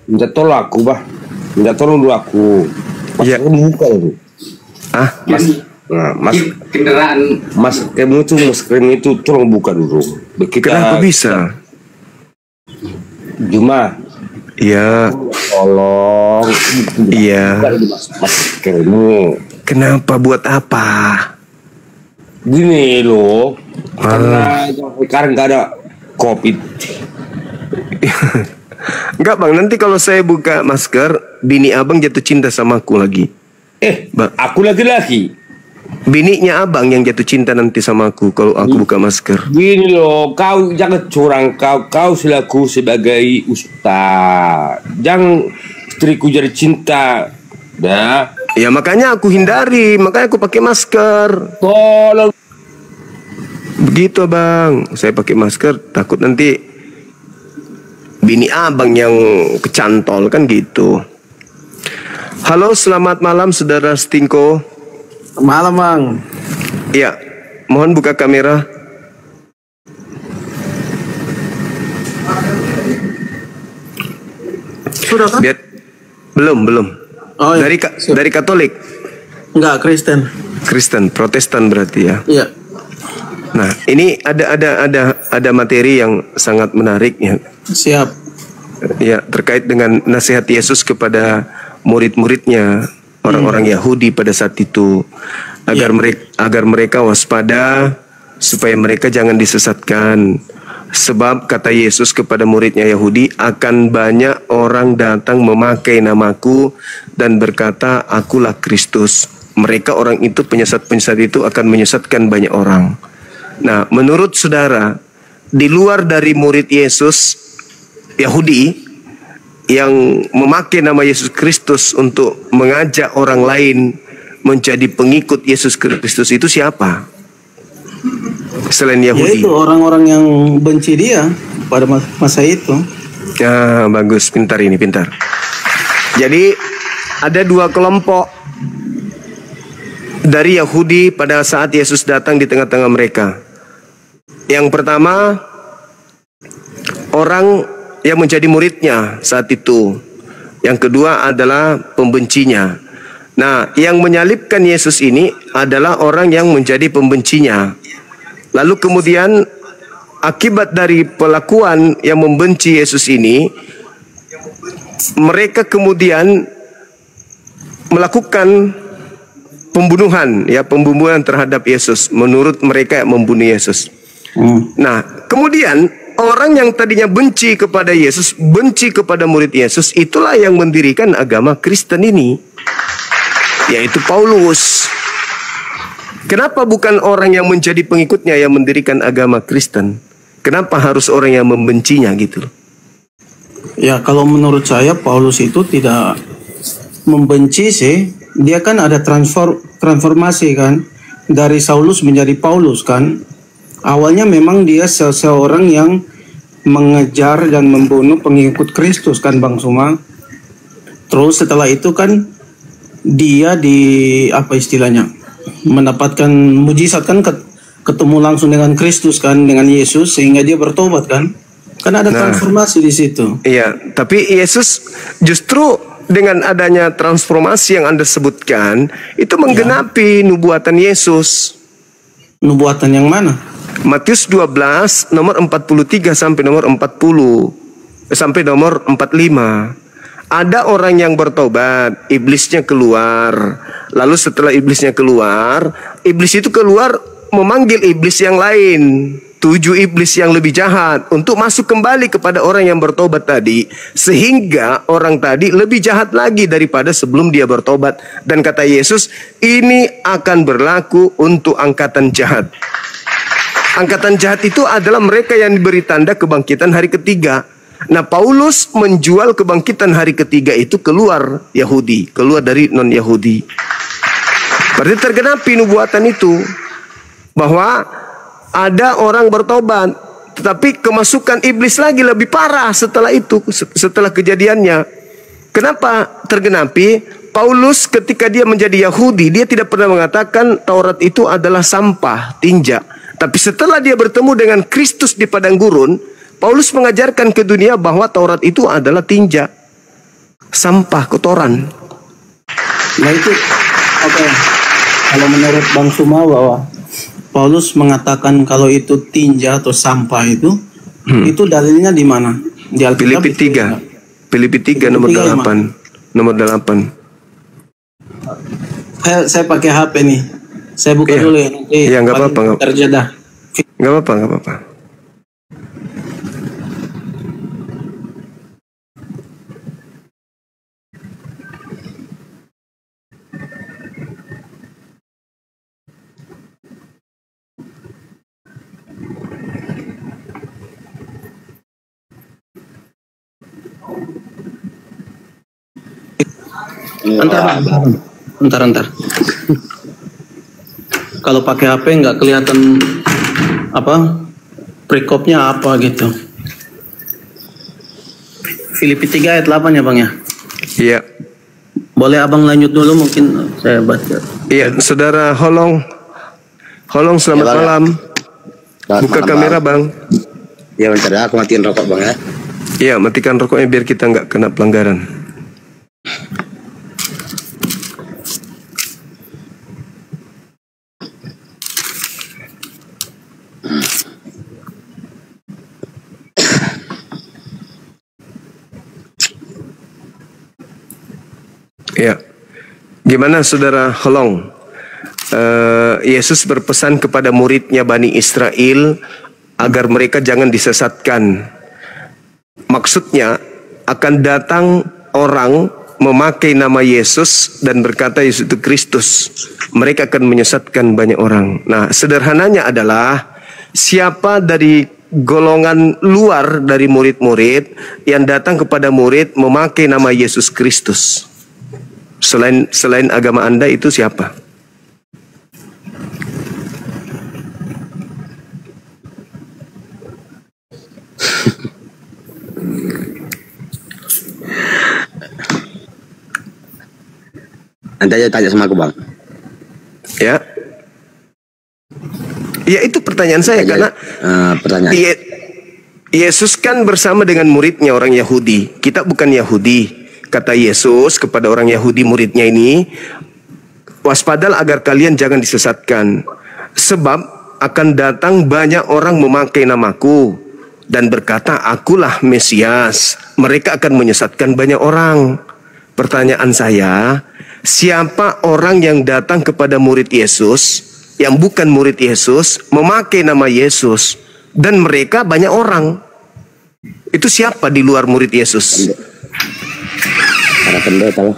Minta tolong aku, Bah. Minta tolong dulu aku. Iya. Buka itu. Ah, Mas. Nah, Mas. Kendaraan. Mas, kamu itu maskerin itu tolong buka dulu. kenapa bisa? Juma. Iya. Tolong. Iya. Buka dulu, Mas. Maskermu. Kenapa, buat apa? Gini loh. Karena sekarang nggak ada COVID. Enggak, Bang, nanti kalau saya buka masker, bini abang jatuh cinta sama aku lagi. Bang, Aku laki-laki. bininya abang yang jatuh cinta nanti sama aku kalau aku buka masker. Gini loh, kau jangan curang, kau selaku sebagai ustaz, jangan istriku jadi cinta, dah. Ya makanya aku hindari, makanya aku pakai masker. Tolong. Begitu, Bang, saya pakai masker takut nanti bini abang yang kecantol kan gitu. Halo, selamat malam saudara Stingko. Malam, Bang. Iya, mohon buka kamera. Sudah kan? Belum. Oh, iya. Dari Katolik. Enggak, Kristen, Protestan berarti ya. Iya. Nah, ini ada materi yang sangat menarik ya. Siap. Ya, terkait dengan nasihat Yesus kepada murid-muridnya, orang-orang Yahudi pada saat itu, agar mereka waspada supaya mereka jangan disesatkan. Sebab kata Yesus kepada muridnya Yahudi, akan banyak orang datang memakai namaku dan berkata, akulah Kristus. Mereka orang itu, penyesat-penyesat itu akan menyesatkan banyak orang. Nah, menurut saudara, di luar dari murid Yesus Yahudi yang memakai nama Yesus Kristus untuk mengajak orang lain menjadi pengikut Yesus Kristus, itu siapa? Selain Yahudi. Yaitu orang-orang yang benci dia pada masa itu. Ya, bagus, pintar. Jadi ada dua kelompok dari Yahudi pada saat Yesus datang di tengah-tengah mereka. Yang pertama, orang yang menjadi muridnya saat itu. Yang kedua adalah pembencinya. Nah, yang menyalibkan Yesus ini adalah orang yang menjadi pembencinya. Lalu kemudian akibat dari pelakuan yang membenci Yesus ini, mereka kemudian melakukan pembunuhan terhadap Yesus. Menurut mereka yang membunuh Yesus. Nah, kemudian orang yang tadinya benci kepada Yesus, benci kepada murid Yesus, itulah yang mendirikan agama Kristen ini, yaitu Paulus. Kenapa bukan orang yang menjadi pengikutnya yang mendirikan agama Kristen? Kenapa harus orang yang membencinya gitu? Ya, kalau menurut saya Paulus itu tidak membenci sih. Dia kan ada transformasi kan, dari Saulus menjadi Paulus kan. Awalnya memang dia seseorang yang mengejar dan membunuh pengikut Kristus kan, Bang Suma. Terus setelah itu kan dia mendapatkan mujizat kan, ketemu langsung dengan Kristus kan, dengan Yesus, sehingga dia bertobat kan. Kan ada transformasi di situ. Iya, tapi Yesus justru dengan adanya transformasi yang Anda sebutkan itu menggenapi nubuatan Yesus. Nubuatan yang mana? Matius 12 nomor 43 sampai nomor sampai nomor 45. Ada orang yang bertobat, iblisnya keluar. Lalu setelah iblisnya keluar, iblis itu keluar memanggil iblis yang lain, 7 iblis yang lebih jahat, untuk masuk kembali kepada orang yang bertobat tadi, sehingga orang tadi lebih jahat lagi daripada sebelum dia bertobat. Dan kata Yesus, ini akan berlaku untuk angkatan jahat. Angkatan jahat itu adalah mereka yang diberi tanda kebangkitan hari ketiga. Nah, Paulus menjual kebangkitan hari ketiga itu keluar Yahudi, keluar dari non-Yahudi. Berarti tergenapi nubuatan itu, bahwa ada orang bertobat, tetapi kemasukan iblis lagi lebih parah setelah itu, setelah kejadiannya. Kenapa tergenapi? Paulus ketika dia menjadi Yahudi, dia tidak pernah mengatakan Taurat itu adalah sampah, tinja. Tapi setelah dia bertemu dengan Kristus di padang gurun, Paulus mengajarkan ke dunia bahwa Taurat itu adalah tinja, sampah, kotoran. Nah itu, kalau menurut Bang Suma bahwa Paulus mengatakan kalau itu tinja atau sampah itu dalilnya di mana? Di Alkitab. Filipi 3 nomor 8. Nomor 8. Saya pakai HP nih. Saya buka dulu ya. Iya, nggak apa-apa. Terjeda. Nggak apa-apa. Entar. Kalau pakai HP nggak kelihatan perikopnya apa gitu. Filipi 3 ayat 8 ya Bang ya? Iya. Boleh Abang lanjut dulu, mungkin saya baca. Iya, Saudara Holong, selamat malam. Buka kamera Bang. Ya bentar ya, aku matiin rokok Bang ya. Ya, matikan rokoknya biar kita nggak kena pelanggaran. Ya, gimana saudara Holong? Yesus berpesan kepada muridnya Bani Israel agar mereka jangan disesatkan. Maksudnya akan datang orang memakai nama Yesus dan berkata Yesus itu Kristus. Mereka akan menyesatkan banyak orang. Nah, sederhananya adalah siapa dari golongan luar dari murid-murid yang datang kepada murid memakai nama Yesus Kristus. Selain agama Anda itu siapa? Nanti aja tanya sama aku, Bang. Ya. Ya, itu pertanyaan saya karena pertanyaan. Yesus kan bersama dengan muridnya orang Yahudi. Kita bukan Yahudi. Kata Yesus kepada orang Yahudi muridnya ini, waspadalah agar kalian jangan disesatkan. Sebab akan datang banyak orang memakai namaku dan berkata, akulah Mesias. Mereka akan menyesatkan banyak orang. Pertanyaan saya, siapa orang yang datang kepada murid Yesus, yang bukan murid Yesus, memakai nama Yesus, dan mereka banyak orang? Itu siapa di luar murid Yesus? Para pendeta lah.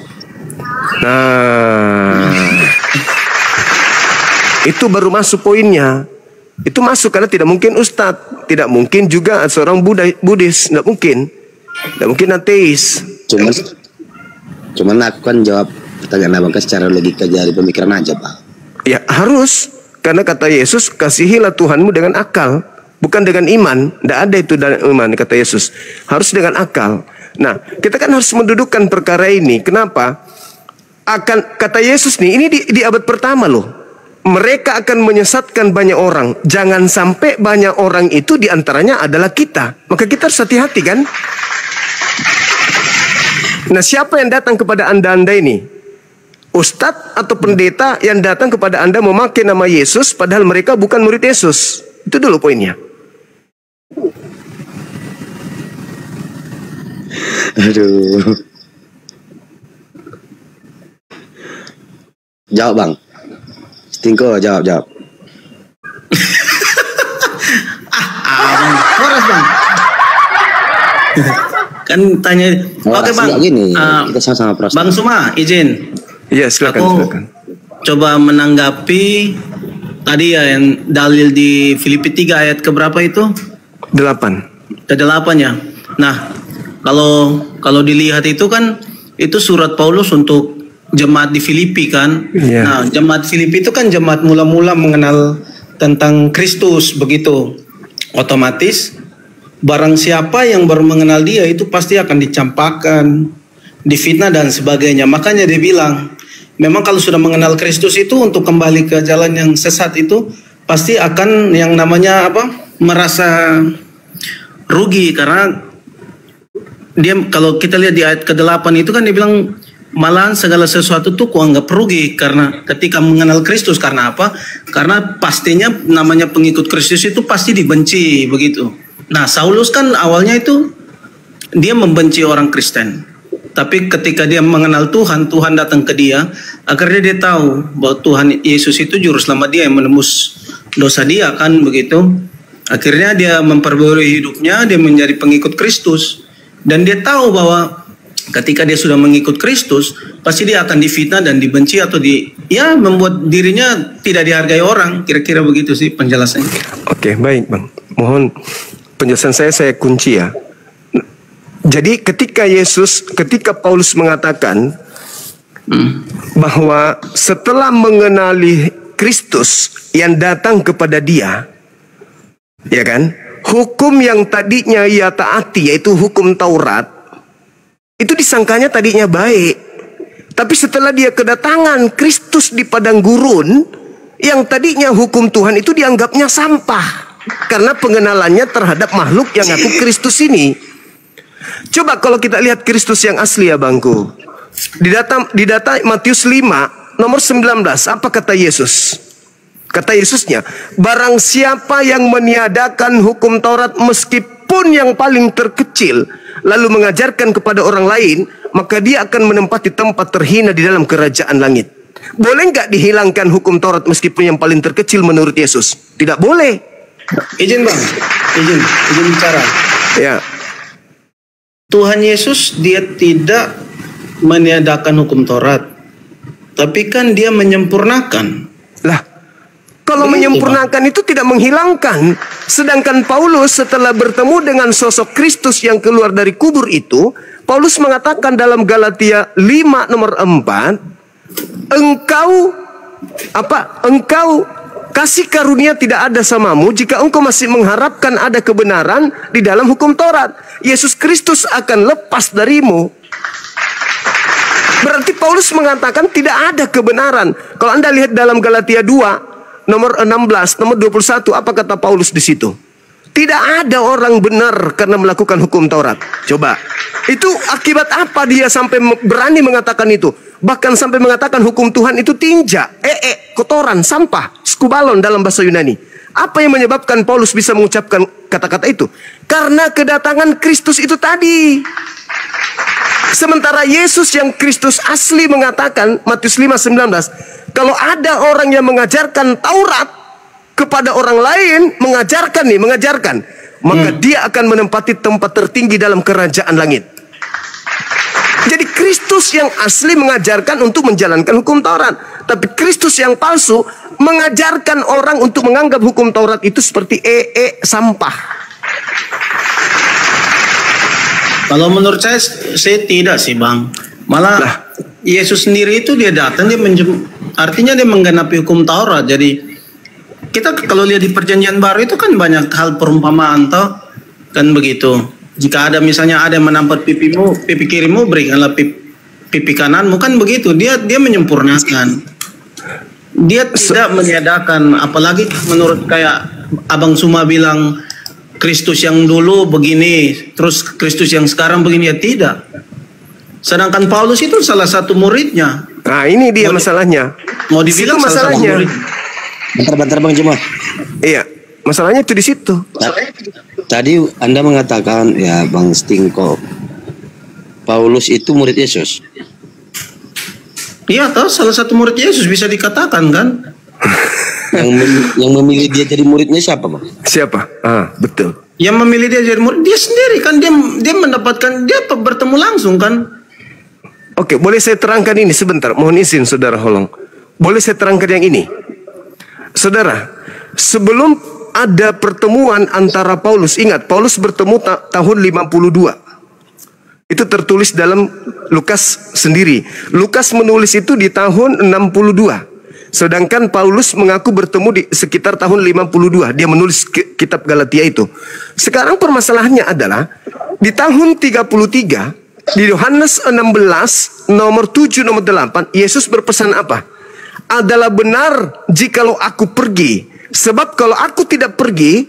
Nah, itu baru masuk poinnya. Itu masuk karena tidak mungkin ustadz, tidak mungkin juga seorang Buddhis, tidak mungkin ateis. Cuman aku kan jawab pertanyaan abang secara logika dari pemikiran aja, Pak. Ya harus, karena kata Yesus, kasihilah Tuhanmu dengan akal, bukan dengan iman. Tidak ada itu dengan iman, kata Yesus. Harus dengan akal. Nah, kita kan harus mendudukkan perkara ini. Kenapa? Kata Yesus nih, ini di abad pertama loh. Mereka akan menyesatkan banyak orang. Jangan sampai banyak orang itu diantaranya adalah kita. Maka kita harus hati-hati kan? Nah, siapa yang datang kepada anda ini? Ustadz atau pendeta yang datang kepada anda memakai nama Yesus padahal mereka bukan murid Yesus. Itu dulu poinnya. Aduh. Jawab, Bang. Stingko, jawab. Bang, horas, Bang. Kan tanya. Oke, Bang. Gini, kita sama-sama proses. Bang Suma, izin. Iya, silakan. Coba menanggapi tadi ya yang dalil di Filipi 3 ayat keberapa itu? 8. Ke-8 ya. Nah, kalau dilihat itu kan itu surat Paulus untuk jemaat di Filipi kan. Yeah. Nah, jemaat Filipi itu kan jemaat mula-mula mengenal tentang Kristus begitu. Otomatis barang siapa yang baru mengenal dia itu pasti akan dicampakkan, difitnah dan sebagainya. Makanya dia bilang, memang kalau sudah mengenal Kristus itu untuk kembali ke jalan yang sesat itu pasti akan yang namanya merasa rugi karena dia kalau kita lihat di ayat ke-8 itu kan dia bilang malahan segala sesuatu tuh kuanggap rugi karena ketika mengenal Kristus. Karena apa? Karena pastinya namanya pengikut Kristus itu pasti dibenci begitu. Nah, Saulus kan awalnya itu dia membenci orang Kristen. Tapi ketika dia mengenal Tuhan, Tuhan datang ke dia, akhirnya dia tahu bahwa Tuhan Yesus itu juru selamat dia yang menembus dosa dia kan begitu. Akhirnya dia memperbarui hidupnya, dia menjadi pengikut Kristus. Dan dia tahu bahwa ketika dia sudah mengikut Kristus, pasti dia akan difitnah dan dibenci atau membuat dirinya tidak dihargai orang. Kira-kira begitu sih penjelasannya. Oke, baik Bang. Mohon penjelasan saya kunci ya. Jadi ketika Paulus mengatakan bahwa setelah mengenali Kristus yang datang kepada dia, ya kan, hukum yang tadinya ia taati yaitu hukum Taurat itu disangkanya tadinya baik, tapi setelah dia kedatangan Kristus di padang gurun, yang tadinya hukum Tuhan itu dianggapnya sampah karena pengenalannya terhadap makhluk yang ngaku Kristus ini. Coba kalau kita lihat Kristus yang asli ya bangku. Di data Matius 5 nomor 19, apa kata Yesus? Kata Yesusnya, barang siapa yang meniadakan hukum Taurat meskipun yang paling terkecil, lalu mengajarkan kepada orang lain, maka dia akan menempati tempat terhina di dalam kerajaan langit. Boleh nggak dihilangkan hukum Taurat meskipun yang paling terkecil menurut Yesus? Tidak boleh. Izin bang, izin bicara. Ya. Tuhan Yesus dia tidak meniadakan hukum Taurat, tapi kan dia menyempurnakan. Lah, kalau menyempurnakan itu tidak menghilangkan. Sedangkan Paulus setelah bertemu dengan sosok Kristus yang keluar dari kubur itu, Paulus mengatakan dalam Galatia 5 nomor 4, engkau kasih karunia tidak ada samamu jika engkau masih mengharapkan ada kebenaran di dalam hukum Taurat. Yesus Kristus akan lepas darimu. Berarti Paulus mengatakan tidak ada kebenaran. Kalau Anda lihat dalam Galatia 2 nomor 16, nomor 21, apa kata Paulus di situ? Tidak ada orang benar karena melakukan hukum Taurat. Coba, itu akibat apa dia sampai berani mengatakan itu? Bahkan sampai mengatakan hukum Tuhan itu tinja, kotoran, sampah, skubalon dalam bahasa Yunani. Apa yang menyebabkan Paulus bisa mengucapkan kata-kata itu? Karena kedatangan Kristus itu tadi. Sementara Yesus yang Kristus asli mengatakan, Matius 5:19, kalau ada orang yang mengajarkan Taurat kepada orang lain, mengajarkan, maka dia akan menempati tempat tertinggi dalam kerajaan langit. Jadi Kristus yang asli mengajarkan untuk menjalankan hukum Taurat, tapi Kristus yang palsu mengajarkan orang untuk menganggap hukum Taurat itu seperti sampah. Kalau menurut saya tidak sih bang. Malah Yesus sendiri itu dia datang, artinya dia menggenapi hukum Taurat. Jadi kita kalau lihat di Perjanjian Baru itu kan banyak hal perumpamaan toh, kan begitu. Jika ada misalnya ada yang menampar pipi kirimu, berikanlah pipi kananmu, kan begitu. Dia menyempurnakan. Dia tidak meniadakan, apalagi menurut kayak Abang Suma bilang Kristus yang dulu begini, terus Kristus yang sekarang begini, ya tidak. Sedangkan Paulus itu salah satu muridnya. Nah ini dia masalahnya. Mau dibilang masalahnya. Bentar Bang Juma. Iya, masalahnya itu di situ. Tadi Anda mengatakan ya Bang Stingko, Paulus itu murid Yesus. Iya toh, salah satu murid Yesus bisa dikatakan kan. Yang memilih dia jadi muridnya siapa Bang? Siapa? Betul. Yang memilih dia jadi murid dia sendiri kan, dia mendapatkan, dia bertemu langsung kan. Oke, boleh saya terangkan ini sebentar. Mohon izin Saudara Holong. Boleh saya terangkan yang ini? Saudara, sebelum ada pertemuan antara Paulus, ingat Paulus bertemu tahun 52. Itu tertulis dalam Lukas sendiri. Lukas menulis itu di tahun 62. Sedangkan Paulus mengaku bertemu di sekitar tahun 52. Dia menulis kitab Galatia itu. Sekarang permasalahannya adalah di tahun 33, di Yohanes 16 nomor 7 nomor 8, Yesus berpesan apa? Adalah benar jikalau aku pergi, sebab kalau aku tidak pergi,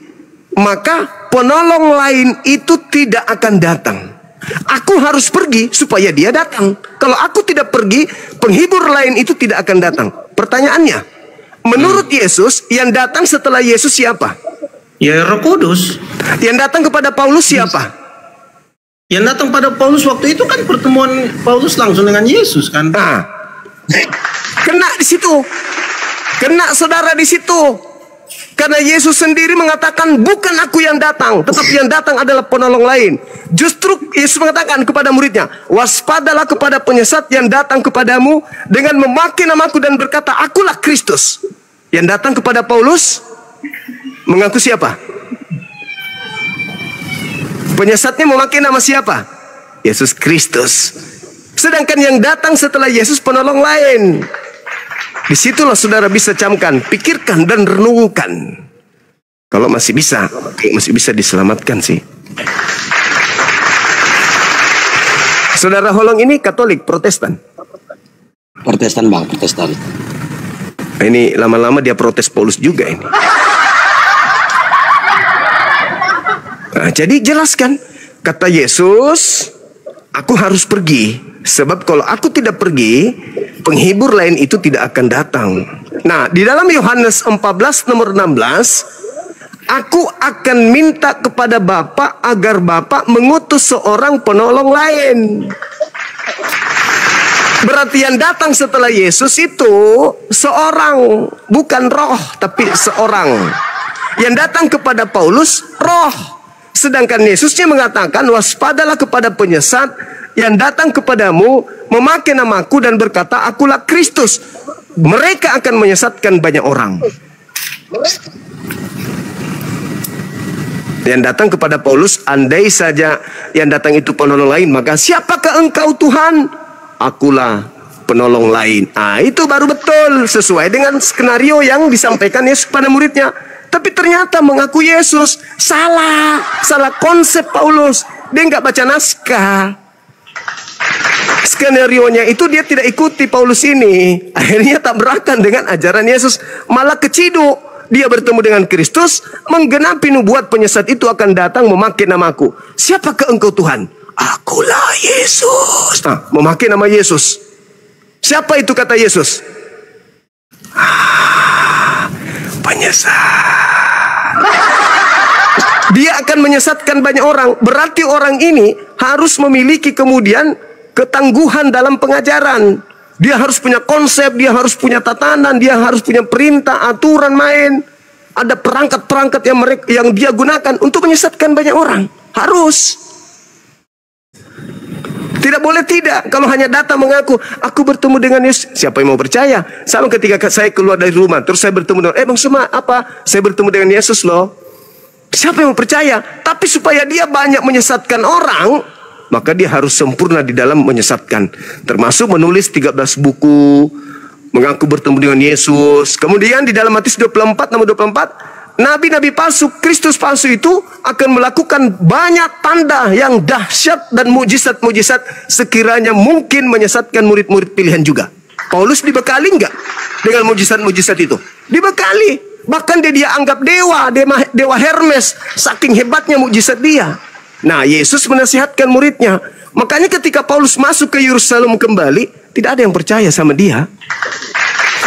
maka penolong lain itu tidak akan datang. Aku harus pergi supaya dia datang. Kalau aku tidak pergi, penghibur lain itu tidak akan datang. Pertanyaannya, menurut Yesus, yang datang setelah Yesus siapa? Ya Roh Kudus. Yang datang kepada Paulus siapa? Yang datang pada Paulus waktu itu kan pertemuan Paulus langsung dengan Yesus kan. Kena di situ. Kena saudara di situ. Karena Yesus sendiri mengatakan bukan aku yang datang, tetapi yang datang adalah penolong lain. Justru Yesus mengatakan kepada muridnya, waspadalah kepada penyesat yang datang kepadamu dengan memakai namaku dan berkata, akulah Kristus. Yang datang kepada Paulus mengaku siapa? Penyesatnya memakai nama siapa? Yesus Kristus. Sedangkan yang datang setelah Yesus penolong lain. Disitulah saudara bisa camkan, pikirkan dan renungkan. Kalau masih bisa diselamatkan sih. Saudara Holong ini Katolik, Protestan? Protestan Bang, Protestan. Ini lama-lama dia protes Paulus juga ini. Nah, jadi jelaskan, Kata Yesus, aku harus pergi. Sebab kalau aku tidak pergi, penghibur lain itu tidak akan datang. Nah, di dalam Yohanes 14 nomor 16, aku akan minta kepada Bapa agar Bapa mengutus seorang penolong lain. Berarti yang datang setelah Yesus itu seorang, bukan roh, tapi seorang. Yang datang kepada Paulus, roh. Sedangkan Yesusnya mengatakan, waspadalah kepada penyesat yang datang kepadamu, memakai namaku dan berkata, akulah Kristus. Mereka akan menyesatkan banyak orang. Yang datang kepada Paulus, andai saja yang datang itu penolong lain, maka siapakah engkau Tuhan? Akulah penolong lain. Itu baru betul sesuai dengan skenario yang disampaikan Yesus pada muridnya. Tapi ternyata mengaku Yesus salah konsep Paulus. Dia nggak baca naskah. Skenario-nya itu dia tidak ikuti Paulus ini. Akhirnya tabrakan dengan ajaran Yesus, malah keciduk. Dia bertemu dengan Kristus, menggenapi nubuat penyesat itu akan datang memakai namaku. Siapakah engkau Tuhan? Akulah Yesus. Nah, memakai nama Yesus. Siapa itu kata Yesus? Penyesat. Dia akan menyesatkan banyak orang. Berarti orang ini harus memiliki kemudian ketangguhan dalam pengajaran. Dia harus punya konsep, dia harus punya tatanan, dia harus punya perintah, aturan main. Ada perangkat-perangkat yang dia gunakan untuk menyesatkan banyak orang. Harus. Tidak boleh tidak. Kalau hanya datang mengaku, aku bertemu dengan Yesus. Siapa yang mau percaya? Sama ketika saya keluar dari rumah, terus saya bertemu dengan, Bang Suma, apa? Saya bertemu dengan Yesus loh. Siapa yang mau percaya? Tapi supaya dia banyak menyesatkan orang, maka dia harus sempurna di dalam menyesatkan. Termasuk menulis 13 buku, mengaku bertemu dengan Yesus. Kemudian di dalam Matius 24, nomor 24, nabi-nabi palsu, Kristus palsu itu akan melakukan banyak tanda yang dahsyat dan mujizat-mujizat sekiranya mungkin menyesatkan murid-murid pilihan juga. Paulus dibekali enggak dengan mujizat-mujizat itu? Dibekali. Bahkan dia anggap dewa Hermes, saking hebatnya mujizat dia. Nah, Yesus menasihatkan muridnya. Makanya ketika Paulus masuk ke Yerusalem kembali, tidak ada yang percaya sama dia.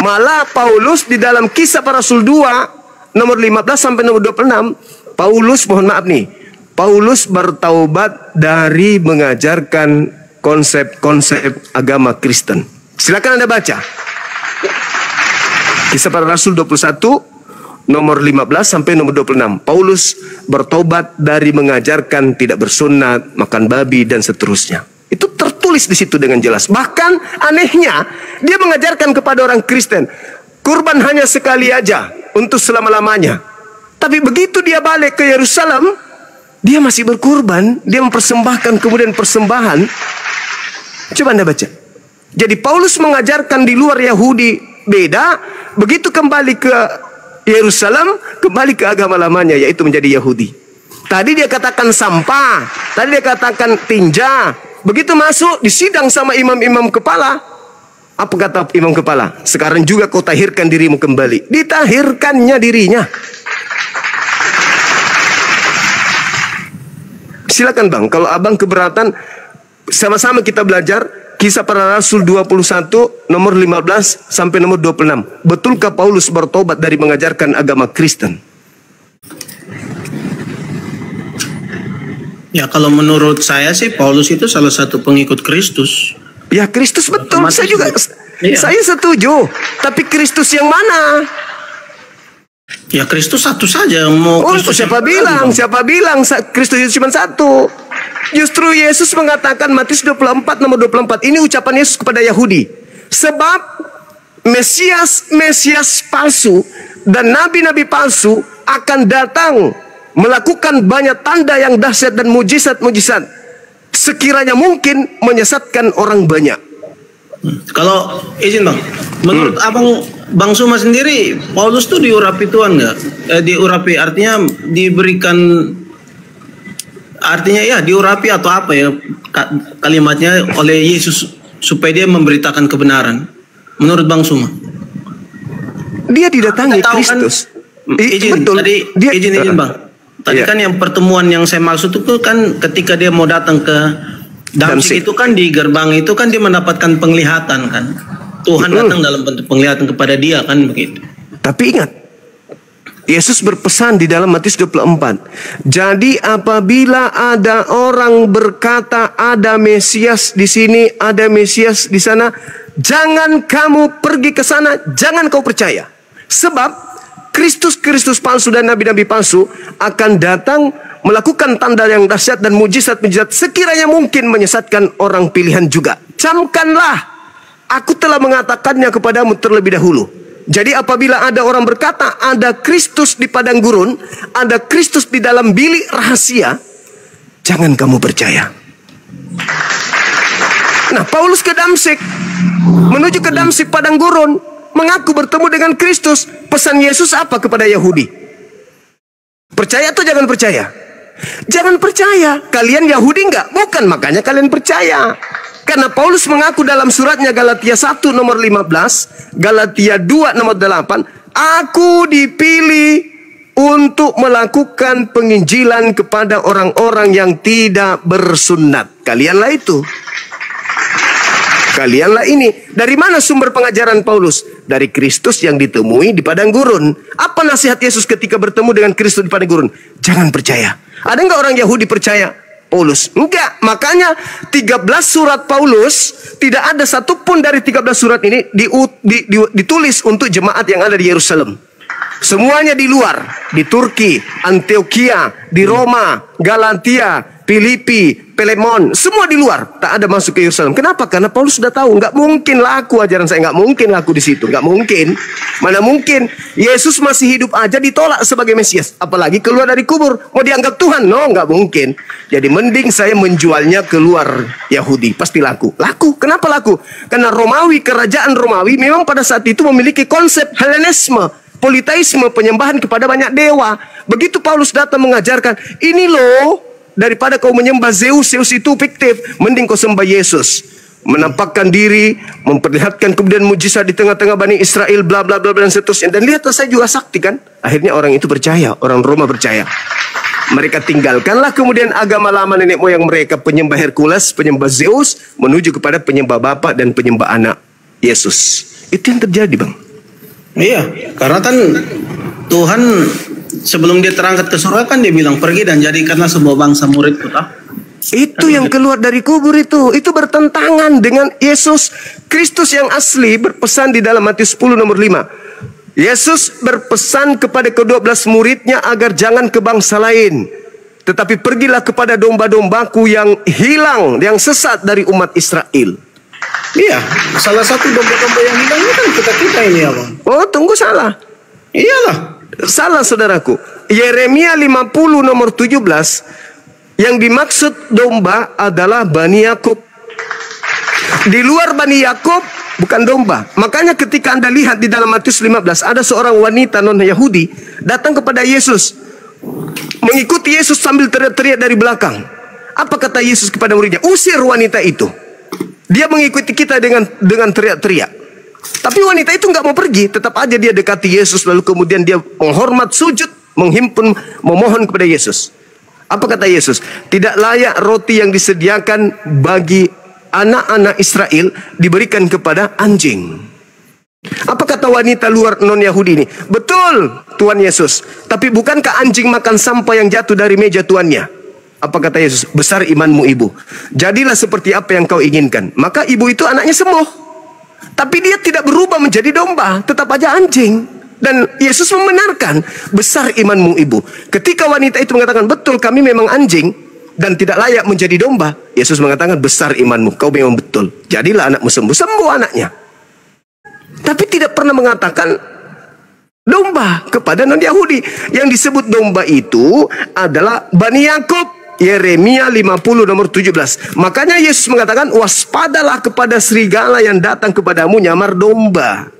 Malah Paulus di dalam Kisah Para Rasul 2 nomor 15 sampai nomor 26, Paulus, mohon maaf nih, Paulus bertaubat dari mengajarkan konsep-konsep agama Kristen. Silakan Anda baca. Kisah Para Rasul 21 nomor 15 sampai nomor 26. Paulus bertobat dari mengajarkan tidak bersunat, makan babi dan seterusnya. Itu tertulis di situ dengan jelas. Bahkan anehnya, dia mengajarkan kepada orang Kristen, kurban hanya sekali aja untuk selama-lamanya. Tapi begitu dia balik ke Yerusalem, dia masih berkurban, dia mempersembahkan kemudian persembahan. Coba Anda baca. Jadi Paulus mengajarkan di luar Yahudi beda, begitu kembali ke Yerusalem, kembali ke agama lamanya, yaitu menjadi Yahudi. Tadi dia katakan sampah, tadi dia katakan tinja. Begitu masuk disidang sama imam-imam kepala, apa kata imam kepala? Sekarang juga kau tahirkan dirimu kembali. Ditahirkannya dirinya. Silakan Bang, kalau Abang keberatan, sama-sama kita belajar Kisah Para Rasul 21 nomor 15 sampai nomor 26. Betulkah Paulus bertobat dari mengajarkan agama Kristen? Ya, kalau menurut saya sih Paulus itu salah satu pengikut Kristus. Ya, Kristus betul. Otomatis Saya juga iya. Saya setuju. Tapi Kristus yang mana? Ya, Kristus satu saja. Mau Kristus siapa bilang? Siapa bilang Kristus itu cuma satu? Justru Yesus mengatakan Matius 24 nomor 24. Ini ucapan Yesus kepada Yahudi. Sebab Mesias palsu dan nabi-nabi palsu akan datang melakukan banyak tanda yang dahsyat dan mujizat-mujizat sekiranya mungkin menyesatkan orang banyak. Kalau izin Bang, menurut Abang Bang Suma sendiri, Paulus tuh diurapi Tuhan nggak? Diurapi artinya diberikan, artinya ya diurapi atau apa ya kalimatnya oleh Yesus supaya dia memberitakan kebenaran. Menurut Bang Suma, dia didatangi Kristus. Izin, betul. Tadi dia izin Bang. Tadi kan yang pertemuan yang saya maksud itu kan ketika dia mau datang ke Damsyik itu kan di gerbang itu kan dia mendapatkan penglihatan kan. Tuhan datang dalam bentuk penglihatan kepada dia kan begitu. Tapi ingat, Yesus berpesan di dalam Matius 24. Jadi apabila ada orang berkata ada Mesias di sini, ada Mesias di sana, jangan kamu pergi ke sana, jangan kau percaya. Sebab Kristus palsu dan nabi-nabi palsu akan datang melakukan tanda yang dahsyat dan mujizat-mujizat sekiranya mungkin menyesatkan orang pilihan juga. Camkanlah, aku telah mengatakannya kepadamu terlebih dahulu. Jadi apabila ada orang berkata ada Kristus di padang gurun, ada Kristus di dalam bilik rahasia, jangan kamu percaya. Nah, Paulus ke Damsyik, menuju ke Damsyik padang gurun, mengaku bertemu dengan Kristus. Pesan Yesus apa kepada Yahudi? Percaya atau jangan percaya? Jangan percaya. Kalian Yahudi enggak? Bukan, makanya kalian percaya. Karena Paulus mengaku dalam suratnya Galatia 1 nomor 15, Galatia 2 nomor 8, aku dipilih untuk melakukan penginjilan kepada orang-orang yang tidak bersunat. Kalianlah itu. Kalianlah ini. Dari mana sumber pengajaran Paulus? Dari Kristus yang ditemui di padang gurun. Apa nasihat Yesus ketika bertemu dengan Kristus di padang gurun? Jangan percaya. Ada enggak orang Yahudi percaya Paulus? Enggak. Makanya 13 surat Paulus, tidak ada satupun dari 13 surat ini ditulis untuk jemaat yang ada di Yerusalem. Semuanya di luar. Di Turki, Antioquia, di Roma, Galatia, Filipi, Pelemon, semua di luar, tak ada masuk ke Yerusalem. Kenapa? Karena Paulus sudah tahu, nggak mungkin laku ajaran saya, nggak mungkin laku di situ, nggak mungkin. Mana mungkin Yesus masih hidup aja ditolak sebagai Mesias, apalagi keluar dari kubur, mau dianggap Tuhan? No, nggak mungkin. Jadi mending saya menjualnya keluar Yahudi, pasti laku. Laku, kenapa laku? Karena Romawi, kerajaan Romawi memang pada saat itu memiliki konsep Helenisme, politeisme, penyembahan kepada banyak dewa. Begitu Paulus datang mengajarkan, ini loh, daripada kau menyembah Zeus, Zeus itu fiktif, mending kau sembah Yesus. Menampakkan diri, memperlihatkan kemudian mujizat di tengah-tengah Bani Israel, bla bla bla dan seterusnya. Dan lihatlah, saya juga sakti kan. Akhirnya orang itu percaya, orang Roma percaya. Mereka tinggalkanlah kemudian agama lama nenek moyang mereka, penyembah Hercules, penyembah Zeus, menuju kepada penyembah Bapa dan penyembah Anak, Yesus. Itu yang terjadi, Bang. Iya, karena kan Tuhan sebelum dia terangkat ke surga kan dia bilang pergi dan jadikanlah sebuah bangsa muridku. Itu yang keluar dari kubur itu bertentangan dengan Yesus Kristus yang asli berpesan di dalam Matius 10 nomor 5. Yesus berpesan kepada ke-12 muridnya agar jangan ke bangsa lain, tetapi pergilah kepada domba-dombaku yang hilang, yang sesat dari umat Israel. Iya, salah satu domba-domba yang hilang ini kan kita ini ya, Bang. Oh, tunggu, salah. Iyalah. Salah, saudaraku. Yeremia 50 nomor 17, yang dimaksud domba adalah Bani Yakub. Di luar Bani Yakub bukan domba. Makanya ketika Anda lihat di dalam Matius 15, ada seorang wanita non-Yahudi datang kepada Yesus, mengikuti Yesus sambil teriak-teriak dari belakang. Apa kata Yesus kepada muridnya? Usir wanita itu. Dia mengikuti kita dengan teriak-teriak. Tapi wanita itu nggak mau pergi, tetap aja dia dekati Yesus, lalu kemudian dia menghormat, sujud, menghimpun, memohon kepada Yesus. Apa kata Yesus? Tidak layak roti yang disediakan bagi anak-anak Israel diberikan kepada anjing. Apa kata wanita luar non-Yahudi ini? Betul, Tuhan Yesus. Tapi bukankah anjing makan sampah yang jatuh dari meja tuannya? Apa kata Yesus? Besar imanmu ibu. Jadilah seperti apa yang kau inginkan. Maka ibu itu anaknya sembuh. Tapi dia tidak berubah menjadi domba, tetap aja anjing. Dan Yesus membenarkan, besar imanmu ibu. Ketika wanita itu mengatakan, betul kami memang anjing dan tidak layak menjadi domba, Yesus mengatakan, besar imanmu, kau memang betul. Jadilah anakmu sembuh. Sembuh anaknya. Tapi tidak pernah mengatakan domba kepada non-Yahudi. Yang disebut domba itu adalah Bani Yakub. Yeremia 50 nomor 17. Makanya Yesus mengatakan, waspadalah kepada serigala yang datang kepadamu nyamar domba.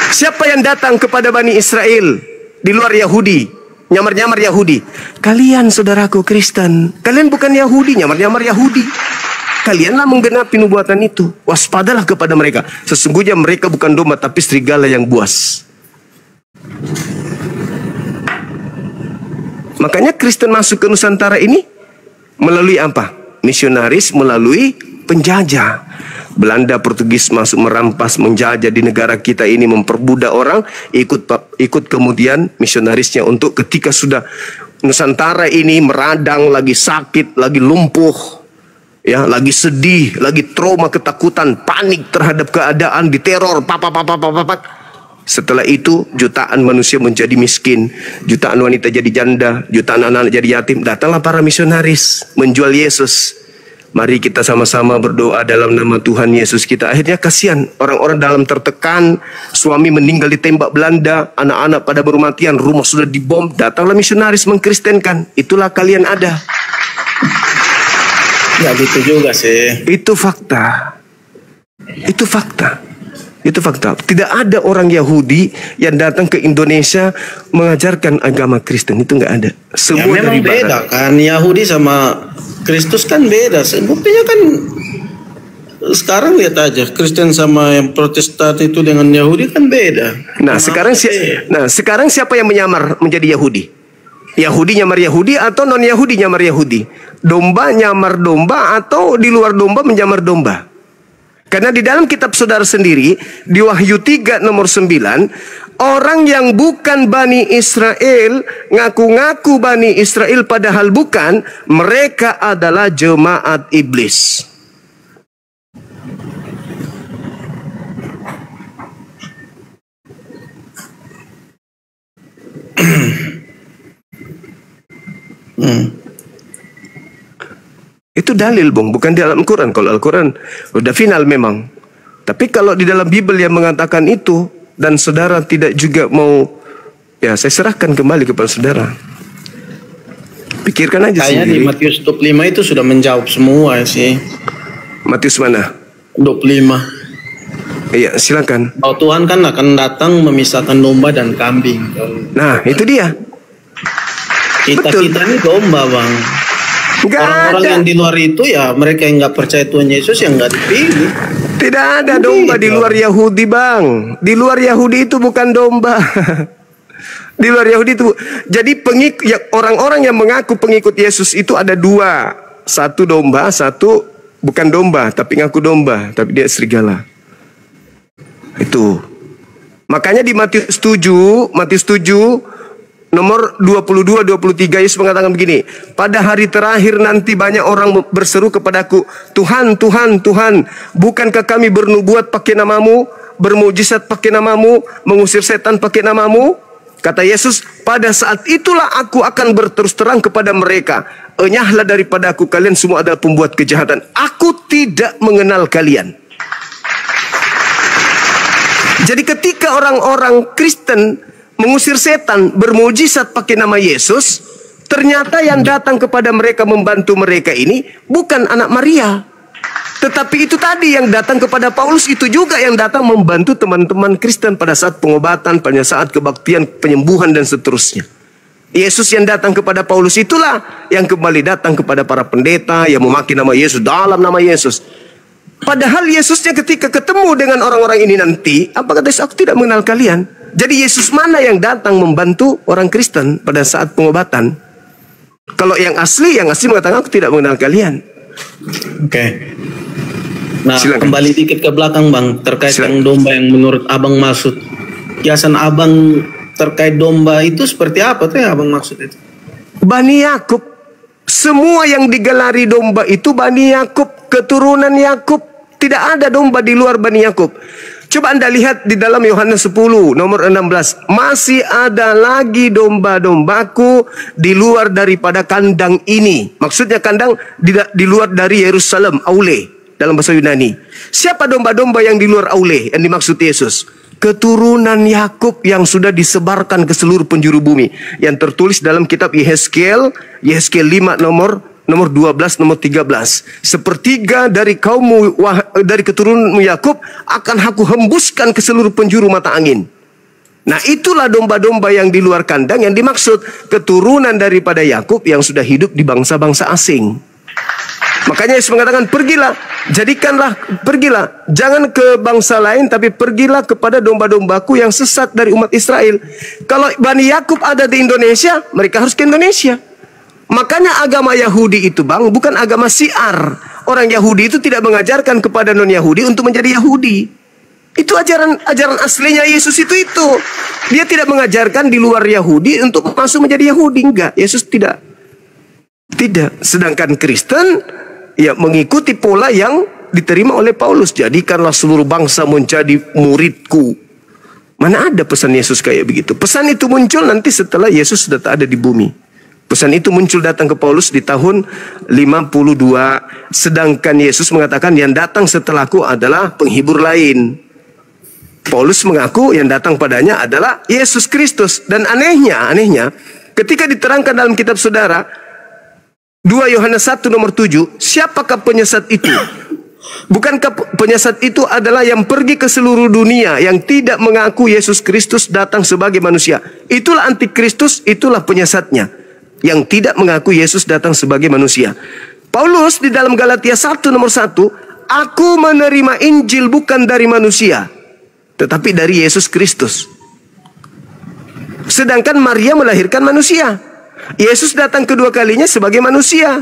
Siapa yang datang kepada Bani Israel di luar Yahudi, nyamar-nyamar Yahudi? Kalian, saudaraku Kristen. Kalian bukan Yahudi, nyamar-nyamar Yahudi. Kalianlah menggenapi nubuatan itu. Waspadalah kepada mereka. Sesungguhnya mereka bukan domba, tapi serigala yang buas. Makanya Kristen masuk ke Nusantara ini melalui apa? Misionaris, melalui penjajah. Belanda, Portugis masuk merampas, menjajah di negara kita ini, memperbudak orang, ikut kemudian misionarisnya untuk ketika sudah Nusantara ini meradang, lagi sakit, lagi lumpuh, ya, lagi sedih, lagi trauma, ketakutan, panik terhadap keadaan, diteror, setelah itu jutaan manusia menjadi miskin, jutaan wanita jadi janda, jutaan anak-anak jadi yatim. Datanglah para misionaris menjual Yesus. Mari kita sama-sama berdoa dalam nama Tuhan Yesus kita. Akhirnya kasihan orang-orang dalam tertekan, suami meninggal ditembak Belanda, anak-anak pada bermatian, rumah sudah dibom. Datanglah misionaris mengkristenkan. Itulah kalian ada. Ya gitu juga sih. Itu fakta. Itu fakta. Itu fakta. Tidak ada orang Yahudi yang datang ke Indonesia mengajarkan agama Kristen. Itu nggak ada. Semua ya, memang dari beda barat. kan. Yahudi sama Kristus kan beda. Buktinya kan sekarang lihat aja Kristen sama yang Protestan itu dengan Yahudi kan beda. Nah, sekarang siapa yang menyamar menjadi Yahudi? Yahudi nyamar Yahudi atau non Yahudi nyamar Yahudi? Domba nyamar domba atau di luar domba menyamar domba? Karena di dalam kitab saudara sendiri, di Wahyu 3 nomor 9, orang yang bukan Bani Israel, ngaku-ngaku Bani Israel padahal bukan, mereka adalah jemaat iblis. Itu dalil, Bung, bukan di dalam Al-Quran. Kalau Al-Quran udah final memang. Tapi kalau di dalam Bible yang mengatakan itu, dan saudara tidak juga mau, ya saya serahkan kembali kepada saudara. Pikirkan aja kayaknya sendiri. Di Matius 25 itu sudah menjawab semua sih. Matius mana? 25. Iya, silakan. Bahwa Tuhan kan akan datang memisahkan domba dan kambing. Nah, itu dia. Kita ini domba, Bang. Orang-orang yang di luar itu ya mereka yang nggak percaya Tuhan Yesus yang nggak dipilih. Tidak ada domba di luar Yahudi, Bang. Di luar Yahudi itu bukan domba. Di luar Yahudi itu. Jadi orang-orang yang mengaku pengikut Yesus itu ada dua. Satu domba, satu bukan domba tapi ngaku domba, tapi dia serigala. Itu. Makanya di Matius 7 nomor 22-23 Yesus mengatakan begini, pada hari terakhir nanti banyak orang berseru kepadaku, Tuhan, Tuhan, Tuhan, bukankah kami bernubuat pakai namamu, bermujizat pakai namamu, mengusir setan pakai namamu? Kata Yesus, pada saat itulah aku akan berterus terang kepada mereka, enyahlah daripada aku, kalian semua adalah pembuat kejahatan. Aku tidak mengenal kalian. Jadi ketika orang-orang Kristen mengusir setan, bermujizat pakai nama Yesus, ternyata yang datang kepada mereka membantu mereka ini bukan anak Maria. Tetapi itu tadi yang datang kepada Paulus, itu juga yang datang membantu teman-teman Kristen pada saat pengobatan, pada saat kebaktian, penyembuhan dan seterusnya. Yesus yang datang kepada Paulus itulah yang kembali datang kepada para pendeta yang memakai nama Yesus, dalam nama Yesus. Padahal Yesusnya ketika ketemu dengan orang-orang ini nanti, apa kata Yesus? Aku tidak mengenal kalian. Jadi Yesus mana yang datang membantu orang Kristen pada saat pengobatan? Kalau yang asli mengatakan aku tidak mengenal kalian. Oke. Nah, silakan. Kembali dikit ke belakang, Bang, terkait yang domba yang menurut Abang maksud. Kiasan Abang terkait domba itu seperti apa tuh yang Abang maksud itu? Bani Yakub. Semua yang digelari domba itu Bani Yakub, keturunan Yakub. Tidak ada domba di luar Bani Yakub. Coba Anda lihat di dalam Yohanes 10 nomor 16. Masih ada lagi domba-dombaku di luar daripada kandang ini. Maksudnya kandang di luar dari Yerusalem, Aule dalam bahasa Yunani. Siapa domba-domba yang di luar Aule yang dimaksud Yesus? Keturunan Yakub yang sudah disebarkan ke seluruh penjuru bumi. Yang tertulis dalam kitab Yehezkiel 5 nomor 12, nomor 13. Sepertiga dari kaummu, dari keturunanmu Yakub akan aku hembuskan ke seluruh penjuru mata angin. Nah, itulah domba-domba yang di luar kandang yang dimaksud, keturunan daripada Yakub yang sudah hidup di bangsa-bangsa asing. Makanya Yesus mengatakan, pergilah, pergilah, jangan ke bangsa lain, tapi pergilah kepada domba-dombaku yang sesat dari umat Israel. Kalau Bani Yakub ada di Indonesia, mereka harus ke Indonesia. Makanya agama Yahudi itu, Bang, bukan agama syiar. Orang Yahudi itu tidak mengajarkan kepada non-Yahudi untuk menjadi Yahudi. Itu ajaran aslinya Yesus itu. Dia tidak mengajarkan di luar Yahudi untuk masuk menjadi Yahudi. Enggak, Yesus tidak. Tidak. Sedangkan Kristen ya mengikuti pola yang diterima oleh Paulus. Jadikanlah seluruh bangsa menjadi muridku. Mana ada pesan Yesus kayak begitu? Pesan itu muncul nanti setelah Yesus sudah tak ada di bumi. Pesan itu muncul datang ke Paulus di tahun 52. Sedangkan Yesus mengatakan yang datang setelahku adalah penghibur lain. Paulus mengaku yang datang padanya adalah Yesus Kristus. Dan anehnya ketika diterangkan dalam kitab saudara 2 Yohanes 1 nomor 7, siapakah penyesat itu? Bukankah penyesat itu adalah yang pergi ke seluruh dunia, yang tidak mengaku Yesus Kristus datang sebagai manusia? Itulah antikristus, itulah penyesatnya, yang tidak mengaku Yesus datang sebagai manusia. Paulus di dalam Galatia 1 nomor 1, aku menerima Injil bukan dari manusia, tetapi dari Yesus Kristus. Sedangkan Maria melahirkan manusia. Yesus datang kedua kalinya sebagai manusia.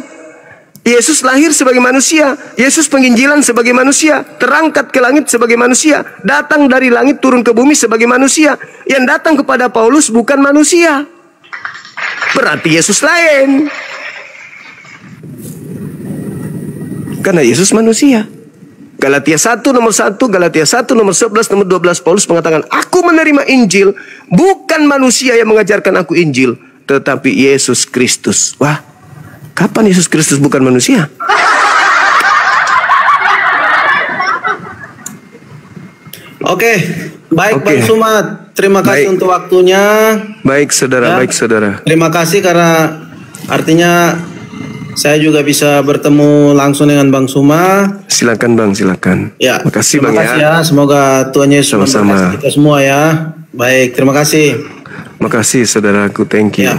Yesus lahir sebagai manusia. Yesus penginjilan sebagai manusia. Terangkat ke langit sebagai manusia. Datang dari langit turun ke bumi sebagai manusia. Yang datang kepada Paulus bukan manusia. Berarti Yesus lain. Karena Yesus manusia. Galatia 1 nomor 1, Galatia 1 nomor 11, nomor 12, Paulus mengatakan, aku menerima Injil, bukan manusia yang mengajarkan aku Injil, tetapi Yesus Kristus. Wah, kapan Yesus Kristus bukan manusia? Oke, baik Bang Sumat, terima kasih untuk waktunya. Baik saudara, baik saudara. Terima kasih karena artinya saya juga bisa bertemu langsung dengan Bang Suma. Silakan Bang, silakan. Ya, makasih Bang ya. Semoga Tuhan Yesus memberkati kita semua ya. Baik, terima kasih. Makasih saudaraku, thank you. Ya.